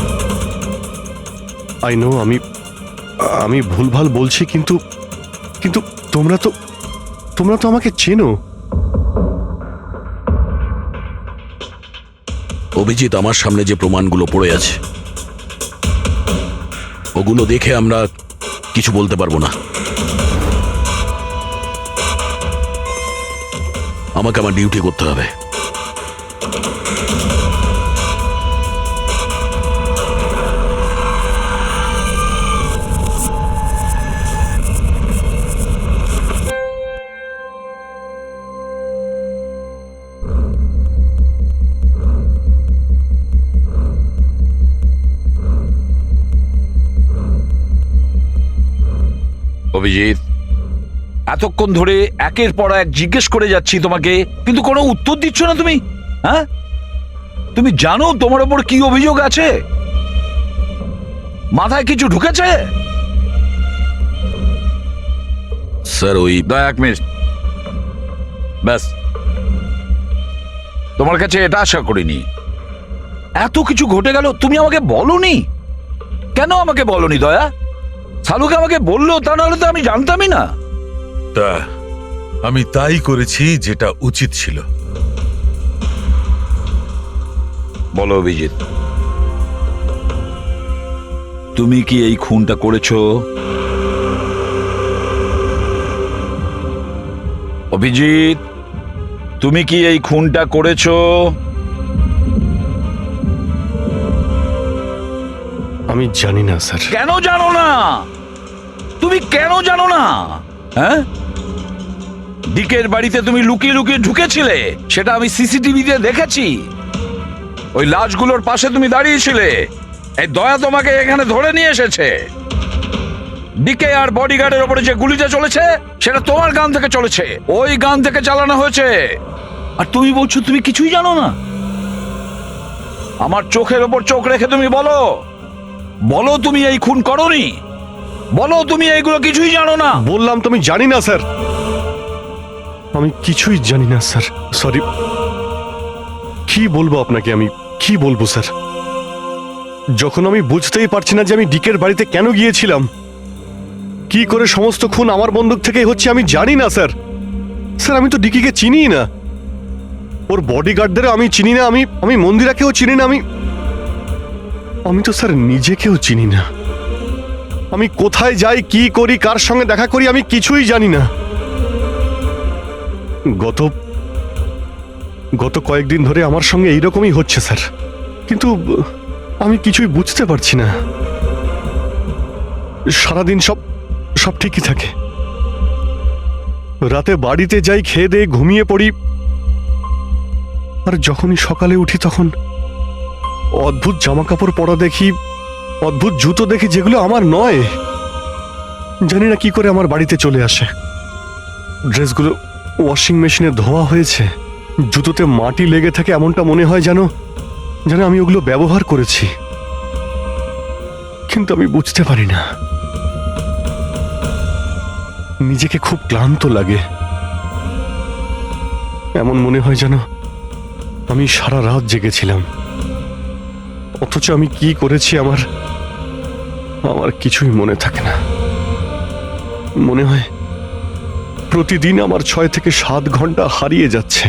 আই নো আমি ভুলভাল বলছি, কিন্তু কিন্তু তোমরা তো আমাকে চেনো। অভিজিৎ, আমার সামনে যে প্রমাণগুলো পড়ে আছে ওগুলো দেখে আমরা কিছু বলতে পারবো না। আমাকে আমার ডিউটি করতে হবে। অভিজিৎ, এতক্ষণ ধরে একের পর এক জিজ্ঞেস করে যাচ্ছি তোমাকে, কিন্তু কোনো উত্তর দিচ্ছ না তুমি। হ্যাঁ, তুমি জানো তোমার ওপর কি অভিযোগ আছে? মাথায় কিছু ঢুকেছে? স্যার, ওই এক মিনিট, ব্যাস। তোমার কাছে এটা আশা করিনি। এত কিছু ঘটে গেল, তুমি আমাকে বলনি কেন? আমাকে বলনি দয়া? সালুকে আমাকে বললো, তা নাহলে তো আমি জানতামই না। তা আমি তাই করেছি যেটা উচিত ছিল। বলো অভিজিৎ, তুমি কি এই খুনটা করেছো? অভিজিৎ, তুমি কি এই খুনটা করেছো? আমি জানি না স্যার। কেন জানো না? তুমি কেন জানো না? হ্যাঁ, ডিকের বাড়িতে তুমি লুকিয়ে লুকিয়ে ঢুকেছিলে, সেটা আমি সিসিটিভিতে দেখেছি। ওই লাশগুলোর পাশে তুমি দাঁড়িয়েছিলে, এই দয়া তোমাকে এখানে ধরে নিয়ে এসেছে। ডিকে আর বডিগার্ডের উপরে যে গুলিটা চলেছে সেটা তোমার গান থেকে চলেছে, ওই গান থেকে চালানো হয়েছে। আর তুমি বলছো তুমি কিছুই জানো না? আমার চোখের ওপর চোখ রেখে তুমি বলো, বলো তুমি এই খুন করোনি, বলো তুমি এইগুলো কিছুই জানো না। বললাম তুমি জানি না স্যার, আমি কিছুই জানি না স্যার, সরি। কি বলবো আপনাকে, আমি কি বলবো স্যার, যখন আমি বুঝতেই পারছি না যে আমি ডিকের বাড়িতে কেন গিয়েছিলাম, কি করে সমস্ত খুন আমার বন্দুক থেকেই হচ্ছে, আমি জানি না স্যার। স্যার আমি তো ডিকিকে চিনি না, ওর বডিগার্ডদেরও আমি চিনি না, আমি মন্দিরাকেও চিনি না, আমি তো স্যার নিজেকেও চিনি না। আমি কোথায় যাই, কি করি, কার সঙ্গে দেখা করি, আমি কিছুই জানি না। গত কয়েকদিন ধরে আমার সঙ্গে এইরকমই হচ্ছে স্যার, কিন্তু আমি কিছুই বুঝতে পারছি না। সারাদিন সব ঠিকই থাকে, রাতে বাড়িতে যাই, খেয়ে দিয়ে ঘুমিয়ে পড়ি, আর যখনই সকালে উঠি তখন অদ্ভুত জামা কাপড় পরা দেখি, অদ্ভুত জুতো দেখি, যেগুলো আমার নয়। জানি না কি করে আমার বাড়িতে চলে আসে। ড্রেসগুলো ওয়াশিং মেশিনে ধোয়া হয়েছে, জুতোতে মাটি লেগে থাকে, এমনটা মনে হয় যেন আমি ওগুলো ব্যবহার করেছি, কিন্তু আমি বুঝতে পারি না। নিজেকে খুব ক্লান্ত লাগে, এমন মনে হয় যেন আমি সারা রাত জেগেছিলাম, অথচ আমি কি করেছি আমার কিছুই মনে থাকে না। মনে হয় প্রতিদিন আমার 6 থেকে 7 ঘন্টা হারিয়ে যাচ্ছে,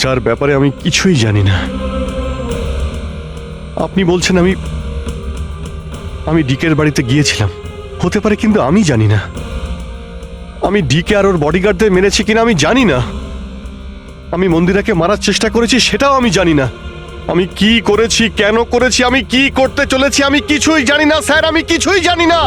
যার ব্যাপারে আমি কিছুই জানি না। আপনি বলছেন আমি ডিকের বাড়িতে গিয়েছিলাম, হতে পারে, কিন্তু আমি জানি না। আমি ডিকে আর ওর বডিগার্ডদের মেরেছি কিনা আমি জানি না। আমি মন্দিরাকে মারার চেষ্টা করেছি সেটাও আমি জানি না। আমি কি করেছি, কেন করেছি, আমি কি করতে চলেছি, আমি কিছুই জানি না স্যার, আমি কিছুই জানি না।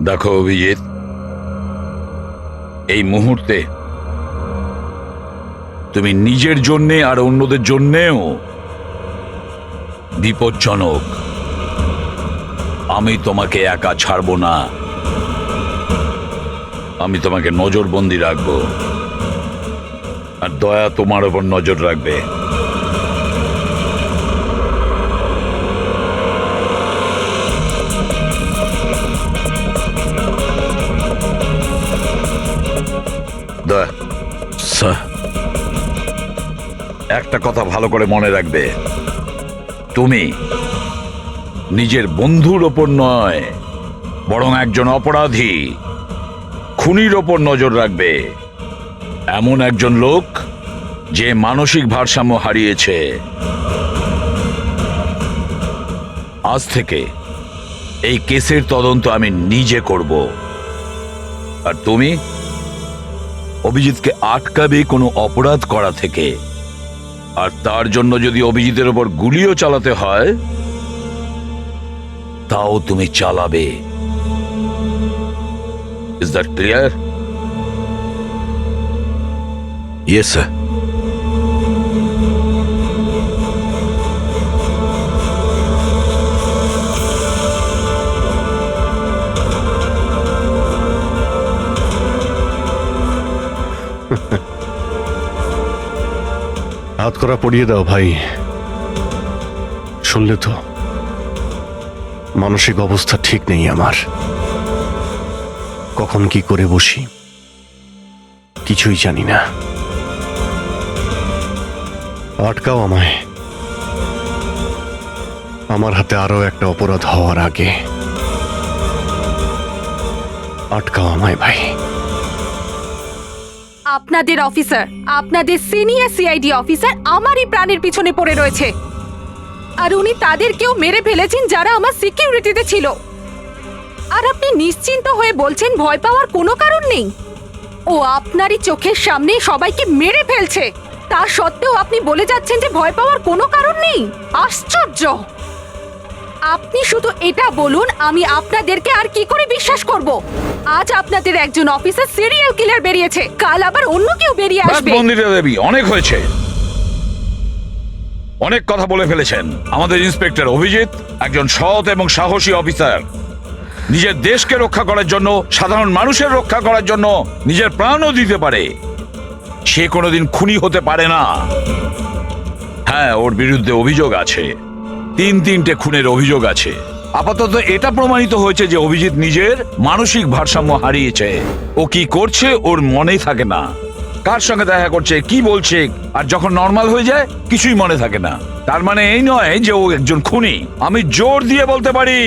দেখো অভিজিৎ, এই মুহূর্তে তুমি নিজের জন্যে আর অন্যদের জন্যেও বিপজ্জনক। আমি তোমাকে একা ছাড়বো না, আমি তোমাকে নজরবন্দি রাখবো, আর দয়া তোমার ওপর নজর রাখবে। দয়া, স্যার, একটা কথা ভালো করে মনে রাখবে, তুমি নিজের বন্ধুর ওপর নয়, বরং একজন অপরাধী খুনির ওপর নজর রাখবে, এমন একজন লোক যে মানসিক ভারসাম্য হারিয়েছে। আজ থেকে এই কেসের তদন্ত আমি নিজে করব, আর তুমি অভিজিৎকে আটকাবে কোনো অপরাধ করা থেকে, আর তার জন্য যদি অভিজিতের ওপর গুলিও চালাতে হয় তাও তুমি চালাবে। Is that clear? Yes sir. হাত করা পড়িয়ে দাও ভাই। শুনলে তো, মানসিক অবস্থা ঠিক নেই আমার, কখন কি করে বসি কিছুই জানি না। আটকাও আমায়, আমার হাতে আরো একটা অপরাধ হওয়ার আগে। আটকাও আমায় ভাই। আপনাদের অফিসার, আপনাদের সিনিয়র সিআইডি অফিসার আমারই প্রাণের পিছনে পড়ে রয়েছে, আর উনি তাদেরকেও মেরে ফেলেছেন যারা আমার সিকিউরিটিতে ছিল। আর আপনি নিশ্চিন্ত হয়ে বলছেন ভয় পাওয়ার কোনো কারণ নেই। ও আপনারই চোখের সামনে সবাইকে মেরে ফেলছে, তা সত্ত্বেও আপনি বলে যাচ্ছেন যে ভয় পাওয়ার কোনো কারণ নেই। আশ্চর্য! আপনি শুধু এটা বলুন, আমি আপনাদেরকে আর কি করে বিশ্বাস করব? আজ আপনাদের একজন অফিসার সিরিয়াল কিলার বেরিয়েছে, কাল আবার অন্য কেউ বেরিয়ে আসবে। মন্দিরা দেবী, অনেক হয়েছে, অনেক কথা বলে ফেলেছেন। আমাদের ইন্সপেক্টর অভিজিৎ একজন সৎ এবং সাহসী অফিসার। নিজের দেশকে রক্ষা করার জন্য, সাধারণ মানুষের রক্ষা করার জন্য নিজের প্রাণও দিতে পারে। সে কোনোদিন খুনি হতে পারে না। হ্যাঁ, ওর বিরুদ্ধে অভিযোগ আছে, তিনটে খুনের অভিযোগ আছে। আপাতত এটা প্রমাণিত হয়েছে যে অভিজিৎ নিজের মানসিক ভারসাম্য হারিয়েছে। ও কি করছে ওর মনেই থাকে না, কার সঙ্গে দেখা করছে, কি বলছে, আর যখন নর্মাল হয়ে যায় কিছুই মনে থাকে না। তার মানে এই নয় যে ও একজন খুনি। আমি জোর দিয়ে বলতে পারি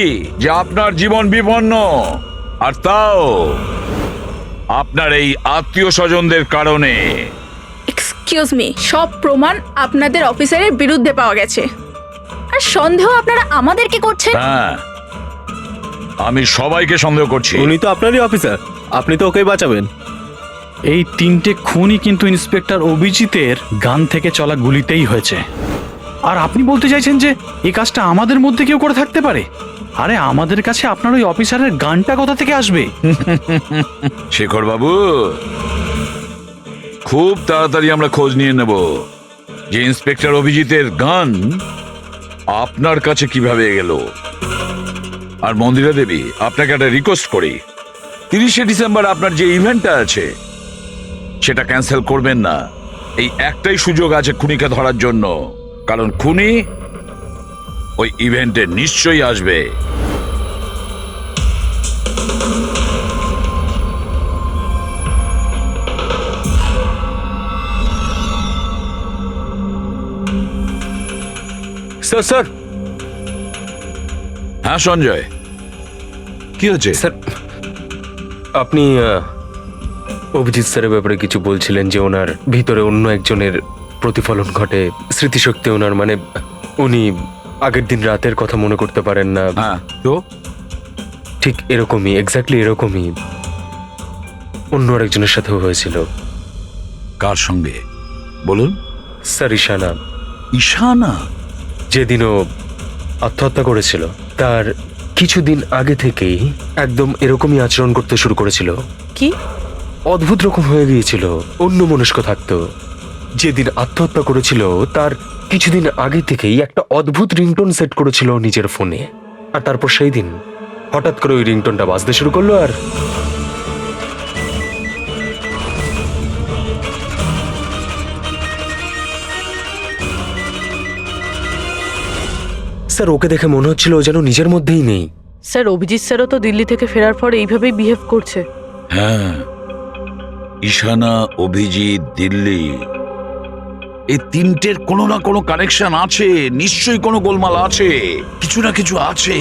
যে আপনার জীবন বিপন্ন, আর তাও আপনার এই আত্মীয় স্বজনদের কারণে। এক্সকিউজ মি, সব প্রমাণ আপনাদের অফিসারের বিরুদ্ধে পাওয়া গেছে, আর সন্দেহ আপনারা আমাদেরকে করছেন? হ্যাঁ, আমি সবাইকে সন্দেহ করছি। উনি তো আপনারই অফিসার, আপনি তো ওকেই বাঁচাবেন। এই তিনটে খুনই কিন্তু ইন্সপেক্টর অভিজিতের গান থেকে চলা গুলিতেই হয়েছে। আর আপনি বলতে চাইছেন যে এই কাজটা আমাদের মধ্যে কেউ করে থাকতে পারে? আরে আমাদের কাছে আপনার ওই অফিসারের গানটা কোথা থেকে আসবে? শেখর বাবু, খুব তাড়াতাড়ি আমরা খোঁজ নিয়ে নেব যে ইন্সপেক্টর অভিজিতের গান আপনার কাছে কিভাবে গেল। আর মন্দিরা দেবী, আপনাকে একটা রিকোয়েস্ট করি, 30শে ডিসেম্বর আপনার যে ইভেন্টটা আছে সেটা ক্যান্সেল করবেন না। এই একটাই সুযোগ আছে খুনিকে ধরার জন্য, কারণ খুনি ওই ইভেন্টে নিশ্চয়ই আসবে। স্যার স্যার হ্যাঁ সঞ্জয়, কি হচ্ছে? স্যার, আপনি অভিজিৎ স্যারের ব্যাপারে কিছু বলছিলেন যে ওনার ভিতরে অন্য একজনের প্রতিফলন ঘটে, স্মৃতিশক্তি ওনার, মানে উনি আগের দিন রাতের কথা মনে করতে পারেন না। হ্যাঁ, তো ঠিক এরকমই, এক্স্যাক্টলি এরকমই অন্য আরেকজনের সাথেও হয়েছিল। কার সঙ্গে বলুন? স্যার ঈশানা। ঈশানা? যেদিনও আত্মহত্যা করেছিল তার কিছুদিন আগে থেকেই একদম এরকমই আচরণ করতে শুরু করেছিল। কি অদ্ভুত রকম হয়ে গিয়েছিল, অন্য মনস্ক থাকতো। যেদিন আত্মহত্যা করেছিল তার কিছুদিন আগে থেকেই একটা অদ্ভুত রিংটোন সেট করেছিল নিজের ফোনে, আর তারপর সেই দিন হঠাৎ করে ওই রিংটোনটা বাজতে শুরু করলো। আর স্যার, ওকে দেখে মনে হচ্ছিল ও যেন নিজের মধ্যেই নেই। স্যার, অভিজিৎ স্যারও তো দিল্লি থেকে ফেরার পর এইভাবেই বিহেভ করছে। হ্যাঁ, ঈশানা, অভিজিৎ, দিল্লি, এই তিনটের কোনো না কোনো কানেকশন আছে। নিশ্চয়ই কোনো গোলমাল আছে, কিছু না কিছু আছে।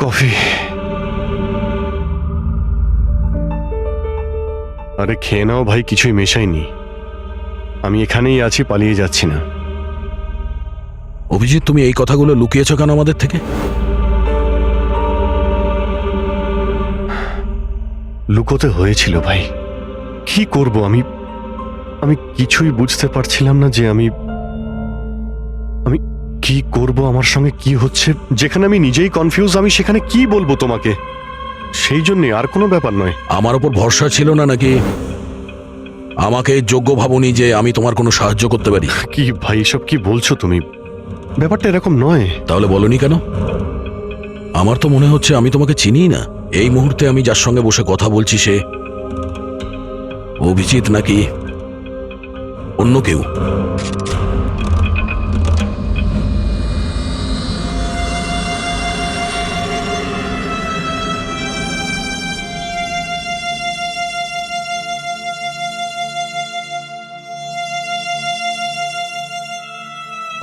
কফি। আরে খেয়ে নাও ভাই, কিছুই মেশাইনি। আমি এখানেই আছি, পালিয়ে যাচ্ছি না। অভিজিৎ, তুমি এই কথাগুলো লুকিয়েছো কেন আমাদের থেকে? লুকোতে হয়েছিল ভাই, কি করব আমি? আমি কিছুই বুঝতে পারছিলাম না যে আমি কি করব, আমার সঙ্গে কি হচ্ছে। যেখানে আমি নিজেই কনফিউজ, আমি সেখানে কি বলবো তোমাকে? সেই জন্য, আর কোনো ব্যাপার নয়। আমার ওপর ভরসা ছিল না নাকি? আমাকে যোগ্য ভাবনি যে আমি তোমার কোনো সাহায্য করতে পারি? কি ভাই, এসব কি বলছো তুমি? ব্যাপারটা এরকম নয়। তাহলে বলনি কেন? আমার তো মনে হচ্ছে আমি তোমাকে চিনি না। এই মুহূর্তে আমি যার সঙ্গে বসে কথা বলছি সে অভিজিৎ নাকি অন্য কেউ?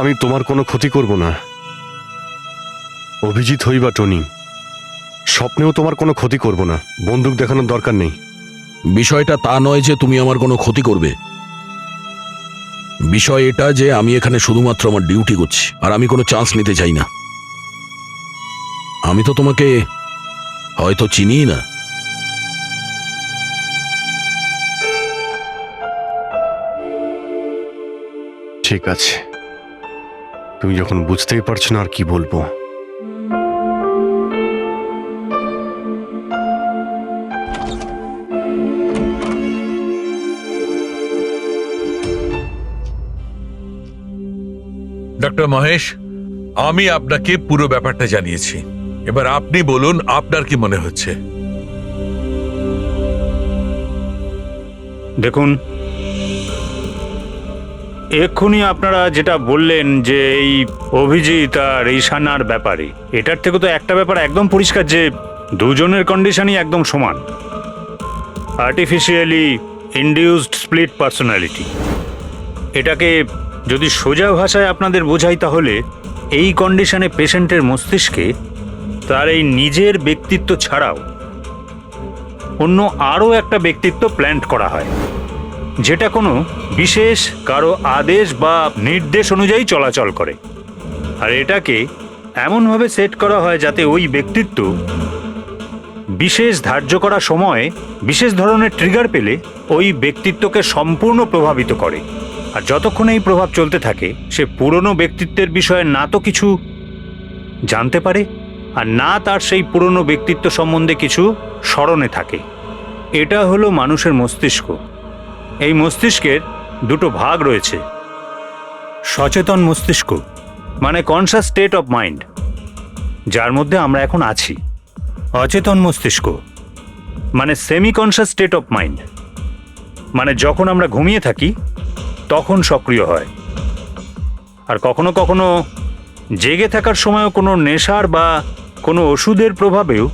আমি তোমার কোনো ক্ষতি করব না। অভিজিৎ হই বা টনি, স্বপ্নেও তোমার কোনো ক্ষতি করব না। বন্দুক দেখানোর দরকার নেই। বিষয়টা তা নয় যে তুমি আমার কোনো ক্ষতি করবে। বিষয় এটা যে আমি এখানে শুধুমাত্র আমার ডিউটি করছি, আর আমি কোনো চান্স নিতে চাই না। আমি তো তোমাকে হয়তো চিনিই না। ঠিক আছে, তুমি যখন বুঝতেই পারছো না আর কি বলবো। ডক্টর মহেশ, আমি আপনাকে পুরো ব্যাপারটা জানিয়েছি। এবার আপনি বলুন আপনার কি মনে হচ্ছে। দেখুন, এক্ষুনি আপনারা যেটা বললেন যে এই অভিজিৎ আর ঈশানার ব্যাপারে, এটার থেকে তো একটা ব্যাপার একদম পরিষ্কার যে দুজনের কন্ডিশনই একদম সমান। Artificially induced split personality. এটাকে যদি সোজা ভাষায় আপনাদের বোঝাই তাহলে এই কন্ডিশনে পেশেন্টের মস্তিষ্কে তার এই নিজের ব্যক্তিত্ব ছাড়াও অন্য আরও একটা ব্যক্তিত্ব প্ল্যান্ট করা হয়, যেটা কোনো বিশেষ কারো আদেশ বা নির্দেশ অনুযায়ী চলাচল করে। আর এটাকে এমনভাবে সেট করা হয় যাতে ওই ব্যক্তিত্ব বিশেষ ধার্য করা সময়ে বিশেষ ধরনের ট্রিগার পেলে ওই ব্যক্তিত্বকে সম্পূর্ণ প্রভাবিত করে। আর যতক্ষণ এই প্রভাব চলতে থাকে সে পুরনো ব্যক্তিত্বের বিষয়ে না তো কিছু জানতে পারে আর না তার সেই পুরনো ব্যক্তিত্ব সম্বন্ধে কিছু স্মরণে থাকে। এটা হলো মানুষের মস্তিষ্ক। এই মস্তিষ্কের দুটো ভাগ রয়েছে। সচেতন মস্তিষ্ক মানে কনসাস স্টেট অফ মাইন্ড, যার মধ্যে আমরা এখন আছি। অচেতন মস্তিষ্ক মানে semi conscious state of mind, মানে যখন আমরা ঘুমিয়ে থাকি তখন সক্রিয় হয়। আর কখনো কখনো জেগে থাকার সময়ও কোনো নেশার বা কোনো ওষুধের প্রভাবেও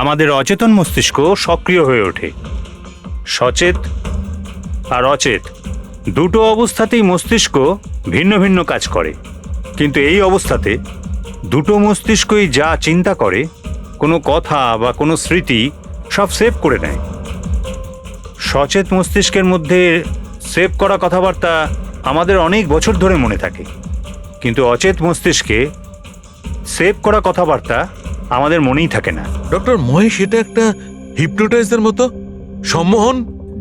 আমাদের অচেতন মস্তিষ্ক সক্রিয় হয়ে ওঠে। সচেত আর অচেত দুটো অবস্থাতেই মস্তিষ্ক ভিন্ন ভিন্ন কাজ করে, কিন্তু এই অবস্থাতে দুটো মস্তিষ্কই যা চিন্তা করে, কোনো কথা বা কোনো স্মৃতি সব সেভ করে নেয়। সচেত মস্তিষ্কের মধ্যে সেভ করা কথাবার্তা আমাদের অনেক বছর ধরে মনে থাকে, কিন্তু অচেত মস্তিষ্কে সেভ করা কথাবার্তা আমাদের মনেই থাকে না। ডক্টর মহেশ, এটা একটা হিপনোটাইজার মতো সম্মোহন,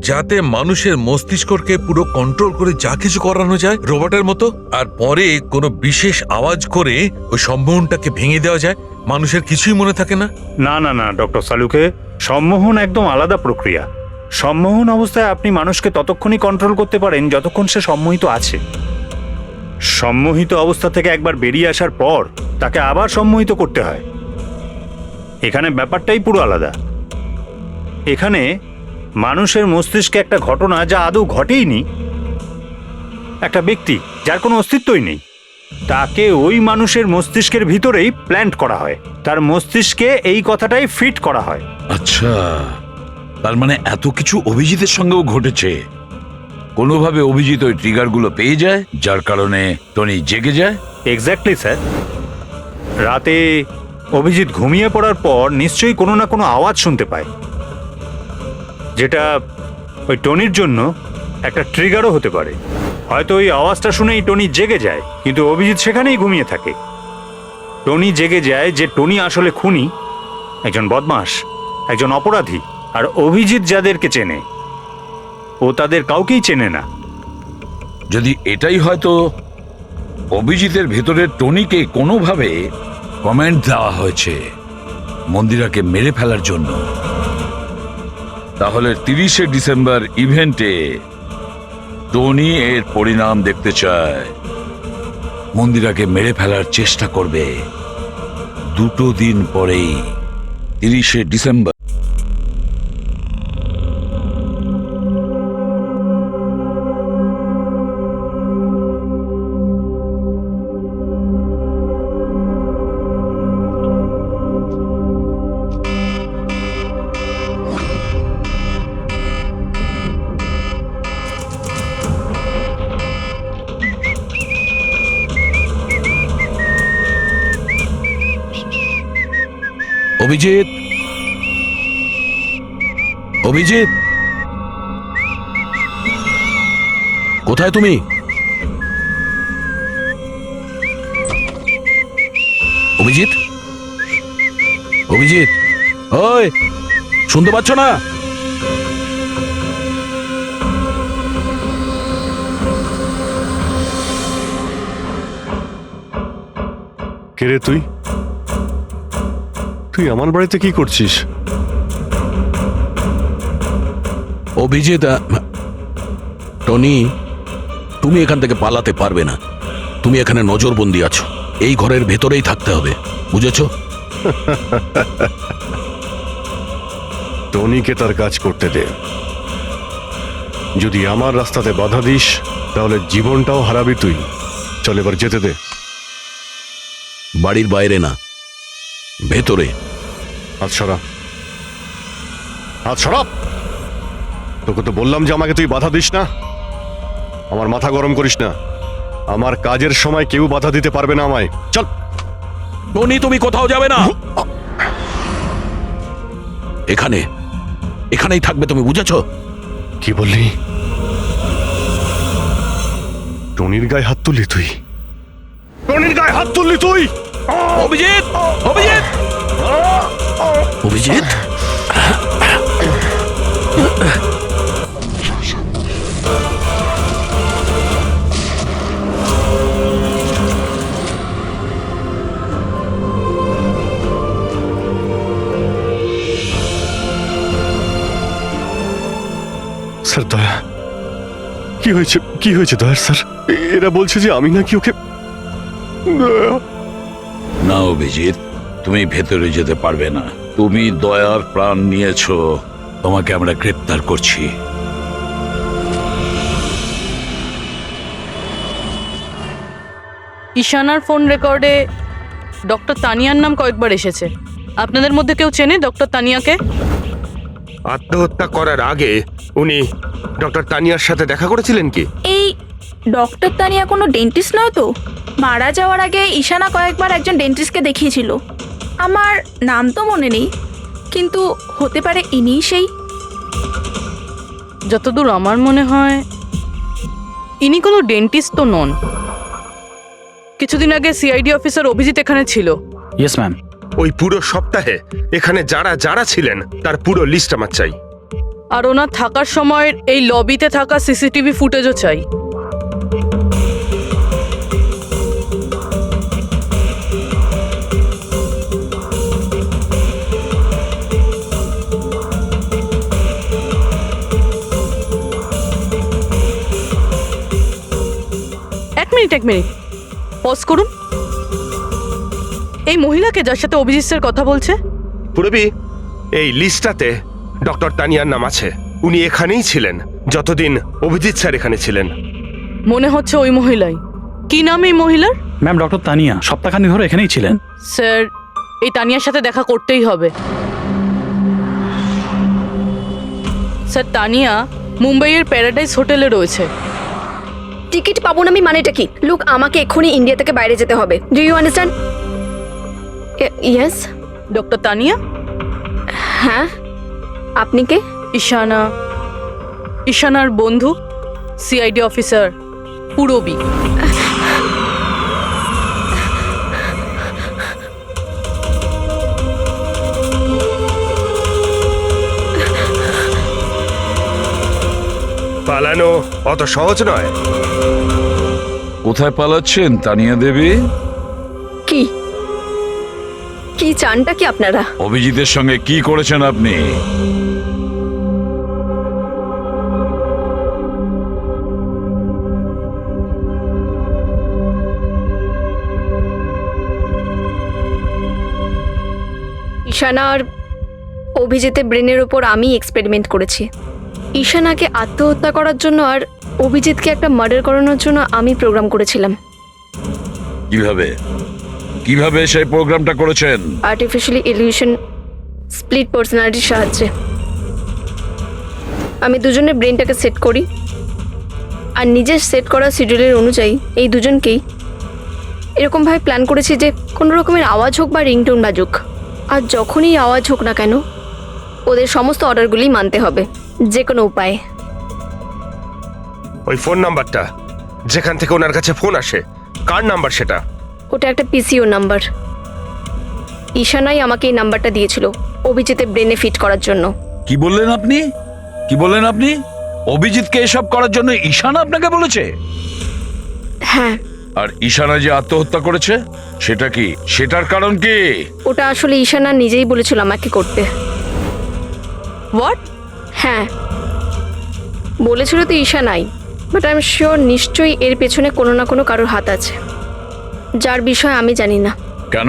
যাতে মানুষের মস্তিষ্ককে পুরো কন্ট্রোল করে যা কিছু করানো যায় রোবটের মতো, আর পরে কোনো বিশেষ আওয়াজ করে ওই সম্মোহনটাকে ভেঙে দেওয়া যায়। মানুষের কিছুই মনে থাকে না। না না না ডক্টর সালুকে, সম্মোহন একদম আলাদা প্রক্রিয়া। সম্মোহন অবস্থায় আপনি মানুষকে ততক্ষণই কন্ট্রোল করতে পারেন যতক্ষণ সে সম্মোহিত আছে। সম্মোহিত অবস্থা থেকে একবার বেরিয়ে আসার পর তাকে আবার সম্মোহিত করতে হয়। এখানে ব্যাপারটাই পুরো আলাদা। এখানে মানুষের মস্তিষ্কে একটা ঘটনা যা আদৌ ঘটেইনি, একটা ব্যক্তি যার কোনো অস্তিত্বই নেই, তাকে ওই মানুষের মস্তিষ্কের ভিতরেই প্ল্যান্ট করা হয়। তার মস্তিষ্কে এই কথাটাই ফিট করা হয়। আচ্ছা, তার মানে এত কিছু অভিজিতের সঙ্গেও ঘটেছে। কোনোভাবে অভিজিৎ ওই ট্রিগারগুলো পেয়ে যায়, যার কারণে টনি জেগে যায়। Exactly sir. রাতে অভিজিৎ ঘুমিয়ে পড়ার পর নিশ্চয়ই কোনো না কোনো আওয়াজ শুনতে পায়, যেটা ওই টনির জন্য একটা ট্রিগারও হতে পারে। হয়তো ওই আওয়াজটা শুনেই টনি জেগে যায়, কিন্তু অভিজিৎ সেখানেই ঘুমিয়ে থাকে। টনি জেগে যায় যে টনি আসলে খুনি, একজন বদমাশ, একজন অপরাধী। আর অভিজিৎ যাদেরকে চেনে ও তাদের কাউকেই চেনে না। যদি এটাই হয়তো অভিজিতের ভেতরের টনিকে কোনোভাবে কমেন্ট দেওয়া হয়েছে মন্দিরাকে মেরে ফেলার জন্য, তাহলে 30শে ডিসেম্বর ইভেন্টে টনি এর পরিণাম দেখতে চায়। মন্দিরাকে মেরে ফেলার চেষ্টা করবে 2 দিন পরেই, 30শে ডিসেম্বর। অভিজিৎ, অভিজিৎ, কোথায় তুমি? অভিজিৎ, অভিজিৎ, ওই শুনতে পাচ্ছ না? কে রে তুই? তুই আমার বাড়িতে কি করছিস? অভিজিৎ, টনি, তুমি এখান থেকে পালাতে পারবে না। তুমি এখানে নজরবন্দি আছো, এই ঘরের ভেতরেই থাকতে হবে, বুঝেছো? টনিকে তার কাজ করতে দে। যদি আমার রাস্তাতে বাধা দিস তাহলে জীবনটাও হারাবি তুই। চল এবার যেতে দে। বাড়ির বাইরে না, ভেতরে। হাত সরা, হাত সরা। তোকে তো বললাম যে আমাকে তুই বাধা দিস না। আমার মাথা গরম করিস না। আমার কাজের সময় কেউ বাধা দিতে পারবে না আমায়। চল। টনি, তুমি কোথাও যাবে না, এখানে, এখানেই থাকবে তুমি, বুঝেছো? কি বললি? টনির গায়ে হাত তুললি তুই? টনির গায়ে হাত তুললি তুই? অভিজিৎ, অভিজিৎ, অভিজিৎ, স্যার দয়া, কি হয়েছে? কি হয়েছে দয়ার স্যার? এরা বলছে যে আমি নাকি ওকে। দয়া। না অভিজিৎ, তুমি ভেতরে যেতে পারবে না। তুমি দয়ার প্রাণ নিয়েছো, তোমাকে আমরা গ্রেপ্তার করছি। ঈশানার ফোন রেকর্ডে ডক্টর তানিয়ার নাম কয়েকবার এসেছে। আপনাদের মধ্যে কেউ চেনে ডক্টর তানিয়াকে? আত্মহত্যা করার আগে উনি ডক্টর তানিয়ার সাথে দেখা করেছিলেন কি? এই ডক্টর তানিয়া কোনো ডেন্টিস্ট নয় তো? মারা যাওয়ার আগে ঈশানা কয়েকবার একজন ডেন্টিস্টকে দেখিয়েছিল। আমার নাম তো মনে নেই, কিন্তু হতে পারে ইনিই সেই। যতদূর আমার মনে হয় ইনি কোনো ডেন্টিস্ট তো নন। কিছুদিন আগে সিআইডি অফিসার অভিজিৎ এখানে ছিল। Yes ma'am. ওই পুরো সপ্তাহে এখানে যারা যারা ছিলেন তার পুরো লিস্ট আমার চাই। আর ওনার থাকার সময় এই লবিতে থাকা সিসিটিভি ফুটেজও চাই। এক মিনিট পজ করুন। এই মহিলাকে যার সাথে অভিজিৎ স্যার কথা বলছে? পুরবি, এই লিস্টটাতে ডক্টর তানিয়ার নাম আছে। উনি এখানেই ছিলেন যতদিন অভিজিৎ স্যার এখানে ছিলেন। মনে হচ্ছে ওই মহিলাই। কি নাম এই মহিলার? ম্যাম, ডক্টর তানিয়া সপ্তাহখানেক ধরে এখানেই ছিলেন। স্যার, এই তানিয়ার সাথে দেখা করতেই হবে। স্যার, তানিয়া মুম্বাইয়ের প্যারাডাইস হোটেলে রয়েছে। টিকিট পাবো না আমি মানেটা কি? লুক, আমাকে এক্ষুনি ইন্ডিয়া থেকে বাইরে যেতে হবে। Do you understand? Yes. Doctor Tania? হ্যাঁ, আপনি কে? ঈশানার বন্ধু, সিআইডি অফিসার পুরবী। পালানো অত সহজ নয়। কোথায় পালাচ্ছেন তানিয়া দেবী? কি কি চানটা কি আপনারা? অভিজিতের সঙ্গে কি করেছেন আপনি? ঈশানা আর অভিজিতের ব্রেনের ওপর আমি এক্সপেরিমেন্ট করেছি। ঈশানাকে আত্মহত্যা করার জন্য আর অভিজিৎকে একটা মার্ডার করানোর জন্য আমি প্রোগ্রাম করেছিলাম। কিভাবে কিভাবে সেই প্রোগ্রামটা করেছেন? আর্টিফিশিয়ালি ইলিউশন স্প্লিট পার্সোনালিটির সাহায্যে আমি দুজনের ব্রেনটাকে সেট করি, আর নিজের সেট করা শিডিউলের অনুযায়ী এই দুজনকেই এরকমভাবে প্ল্যান করেছি যে কোনো রকমের আওয়াজ হোক বা রিংটোন বাজুক, আর যখনই আওয়াজ হোক না কেন ওদের সমস্ত অর্ডারগুলি মানতে হবে, যে কোনো উপায়ে। ওই ফোন নাম্বারটা যেখান থেকে ওনার কাছে ফোন আসে, কার নাম্বার সেটা? ওটা একটা পিসিও নাম্বার। ঈশানাই আমাকে এই নাম্বারটা দিয়েছিল অভিজিতের ব্রেনে ফিট করার জন্য। কি বললেন আপনি? কি বললেন আপনি? অভিজিৎকে এসব করার জন্য ঈশানা আপনাকে বলেছে? হ্যাঁ। আর ঈশানা যে আত্মহত্যা করেছে সেটা কি? সেটার কারণ কি? ওটা আসলে ঈশানা নিজেই বলেছিল আমাকে করতে। হোয়াট? হ্যাঁ, বলেছিল তো ঈশানাই, বাট আই এম শিওর নিশ্চয়ই এর পেছনে কোনো না কোনো কারোর হাত আছে, যার বিষয়ে আমি জানি না। কেন?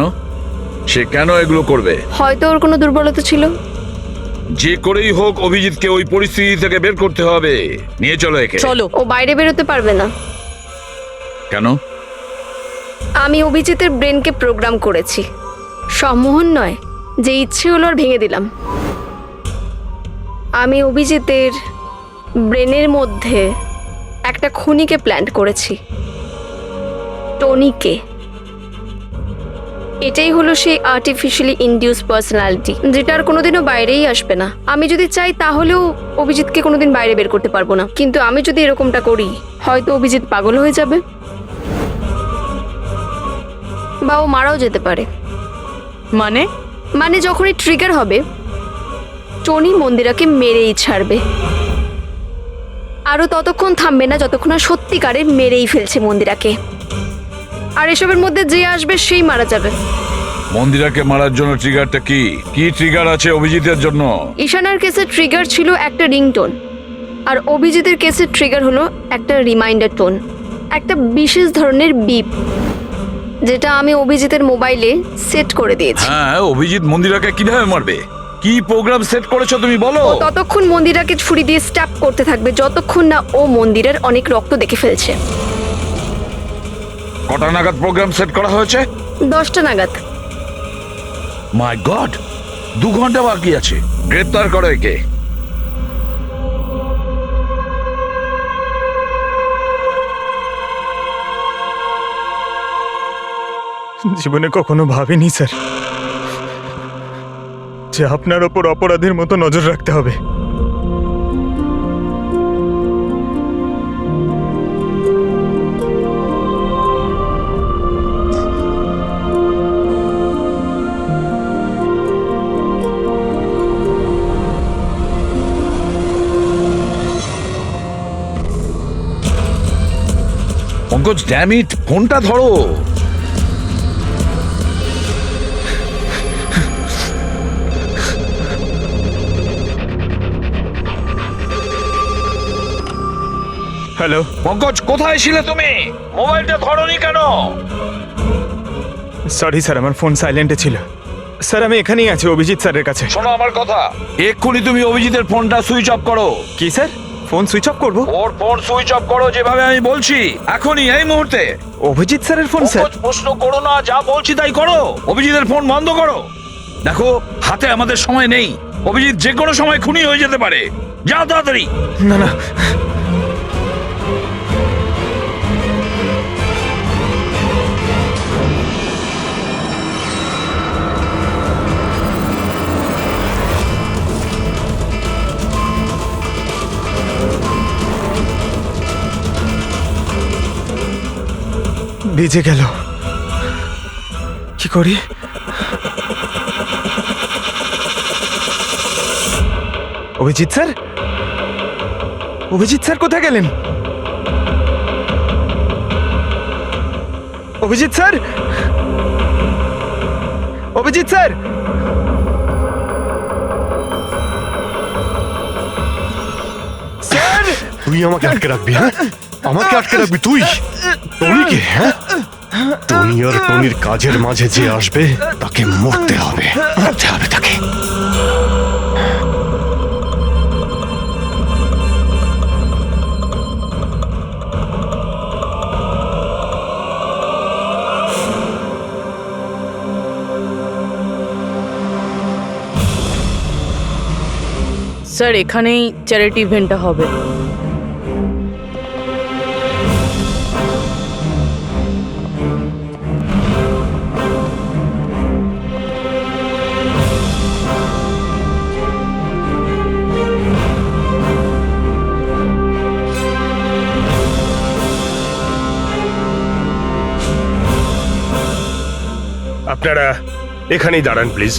সে কেন এগুলো করবে? হয়তো ওর কোনো দুর্বলতা ছিল। যে করেই হোক অভিজিৎকে ওই পরিস্থিতি থেকে বের করতে হবে। নিয়ে চলো একে। চলো। ও বাইরে বেরোতে পারবে না। কেন? আমি অভিজিতের ব্রেনকে প্রোগ্রাম করেছি। সম্মোহন নয়, যে ইচ্ছে হলো আর ভেঙে দিলাম। আমি অভিজিতের ব্রেনের মধ্যে একটা খুনিকে প্ল্যান্ট করেছি, টনিকে। এটাই হলো সেই আর্টিফিশিয়ালি ইনডিউস পার্সোনালিটি, যেটা আর কোনোদিনও বাইরেই আসবে না। আমি যদি চাই তাহলেও অভিজিৎকে কোনোদিন বাইরে বের করতে পারবো না, কিন্তু আমি যদি এরকমটা করি হয়তো অভিজিৎ পাগল হয়ে যাবে বা ও মারাও যেতে পারে। মানে যখনই ট্রিগার হবে টনি মন্দিরাকে মেরেই ছাড়বে, আরও ততক্ষণ থামবে না যতক্ষণ না সত্যিকারে মেরেই ফেলছে মন্দিরাকে। আর এসবের মধ্যে যে আসবে সেই মারা যাবে। মন্দিরাকে মারার জন্য ট্রিগারটা কি? কি ট্রিগার আছে অভিজিতের জন্য? ঈশানার কেসে ট্রিগার ছিল একটা রিংটোন, আর অভিজিতের কেসে ট্রিগার হলো একটা রিমাইন্ডার টোন, একটা বিশেষ ধরনের বিপ, যেটা আমি অভিজিতের মোবাইলে সেট করে দিয়েছি। হ্যাঁ, অভিজিৎ মন্দিরাকে কিভাবে মারবে? কি প্রোগ্রাম সেট করেছো তুমি বলো? ও ততক্ষণ মন্দিরাকে ছুরি দিয়ে স্ট্যাপ করতে থাকবে যতক্ষণ না ও মন্দিরের অনেক রক্ত দেখে ফেলছে। কটা নাগাদ প্রোগ্রাম সেট করা হয়েছে? 10টা নাগাদ। মাই গড, 2 ঘন্টা বাকি আছে। গ্রেপ্তার করো একে। জীবনে কখনো ভাবিনি স্যার যে আপনার ওপর অপরাধের মতো নজর রাখতে হবে। পঙ্কজ, ড্যাম ইট, ফোনটা ধরো। হ্যালো পঙ্কজ, কোথায় ছিলে তুমি? মোবাইলটা ধরোনি কেন? সরি স্যার, আমার ফোন সাইলেন্টে ছিল। স্যার আমি এখানেই আছি অভিজিৎ স্যারের কাছে। শোনো আমার কথা, এক্ষুনি তুমি অভিজিতের ফোনটা সুইচ অফ করো। কি স্যার, ফোন সুইচ অফ করবো? ওর ফোন সুইচ অফ করো যেভাবে আমি বলছি, এখনই, এই মুহূর্তে। অভিজিৎ স্যারের ফোন স্যার? প্রশ্ন করো না, যা বলছি তাই করো। অভিজিতের ফোন বন্ধ করো। দেখো, হাতে আমাদের সময় নেই। অভিজিৎ যে কোনো সময় খুনি হয়ে যেতে পারে। যাও তাড়াতাড়ি। না না, ভিজে গেল, কি করি? অভিজিৎ স্যার, অভিজিৎ স্যার কোথায় গেলেন? Abhijit sir, Abhijit sir, sir! তুই আমাকে আটকে রাখবি? হ্যাঁ, আমাকে আটকে রাখবি তুই? টনিকে? হ্যাঁ, টনি আর টনির কাজের মাঝে যে আসবে তাকে মরতে হবে, মরতে হবে তাকে। স্যার, এখানেই চ্যারিটি ইভেন্টটা হবে। আপনারা এখানেই দাঁড়ান please.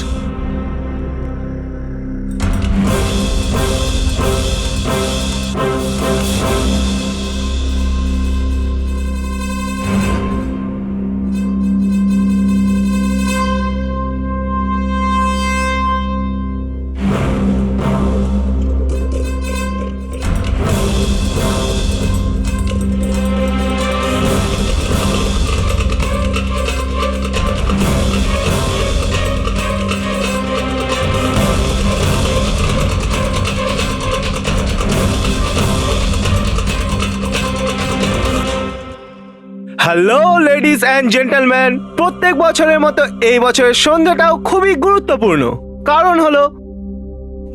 Hello ladies and gentleman, প্রত্যেক বছরের মতো এই বছরের সন্ধ্যাটাও খুবই গুরুত্বপূর্ণ। কারণ হলো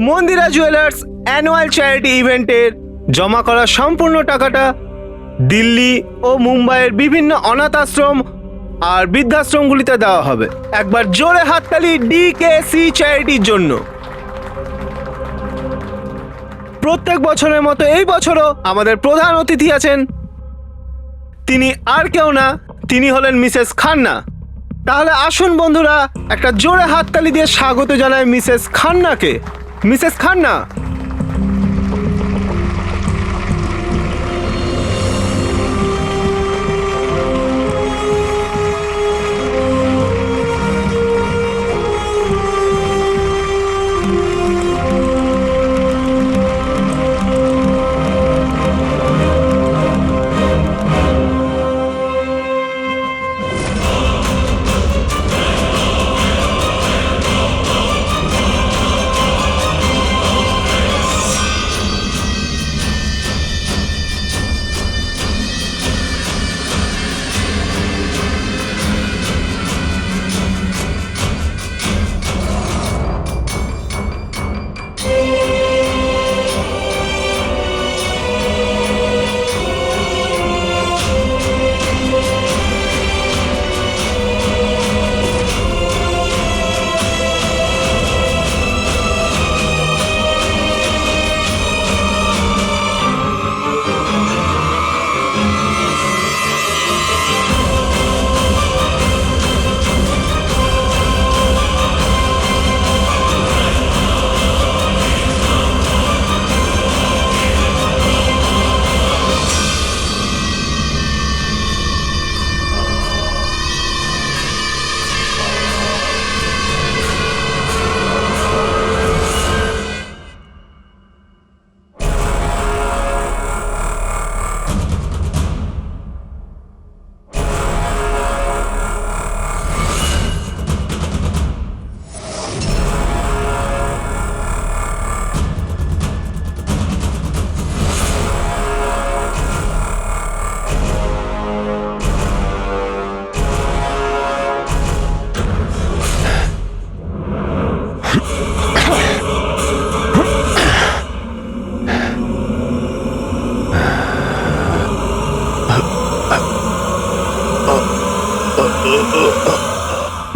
মন্দিরা জুয়েলার্স অ্যানুয়াল চ্যারিটি ইভেন্টের জমা করা সম্পূর্ণ টাকাটা দিল্লি ও মুম্বাইয়ের বিভিন্ন অনাথ আশ্রম আর বৃদ্ধাশ্রমগুলিতে দেওয়া হবে। একবার জোরে হাততালি ডিকেসি চ্যারিটির জন্য। প্রত্যেক বছরের মতো এই বছরও আমাদের প্রধান অতিথি আছেন। তিনি আর কেউ না, তিনি হলেন মিসেস খান্না। তাহলে আসুন বন্ধুরা, একটা জোরে হাততালি দিয়ে স্বাগত জানাই মিসেস খান্নাকে। Mrs Khanna,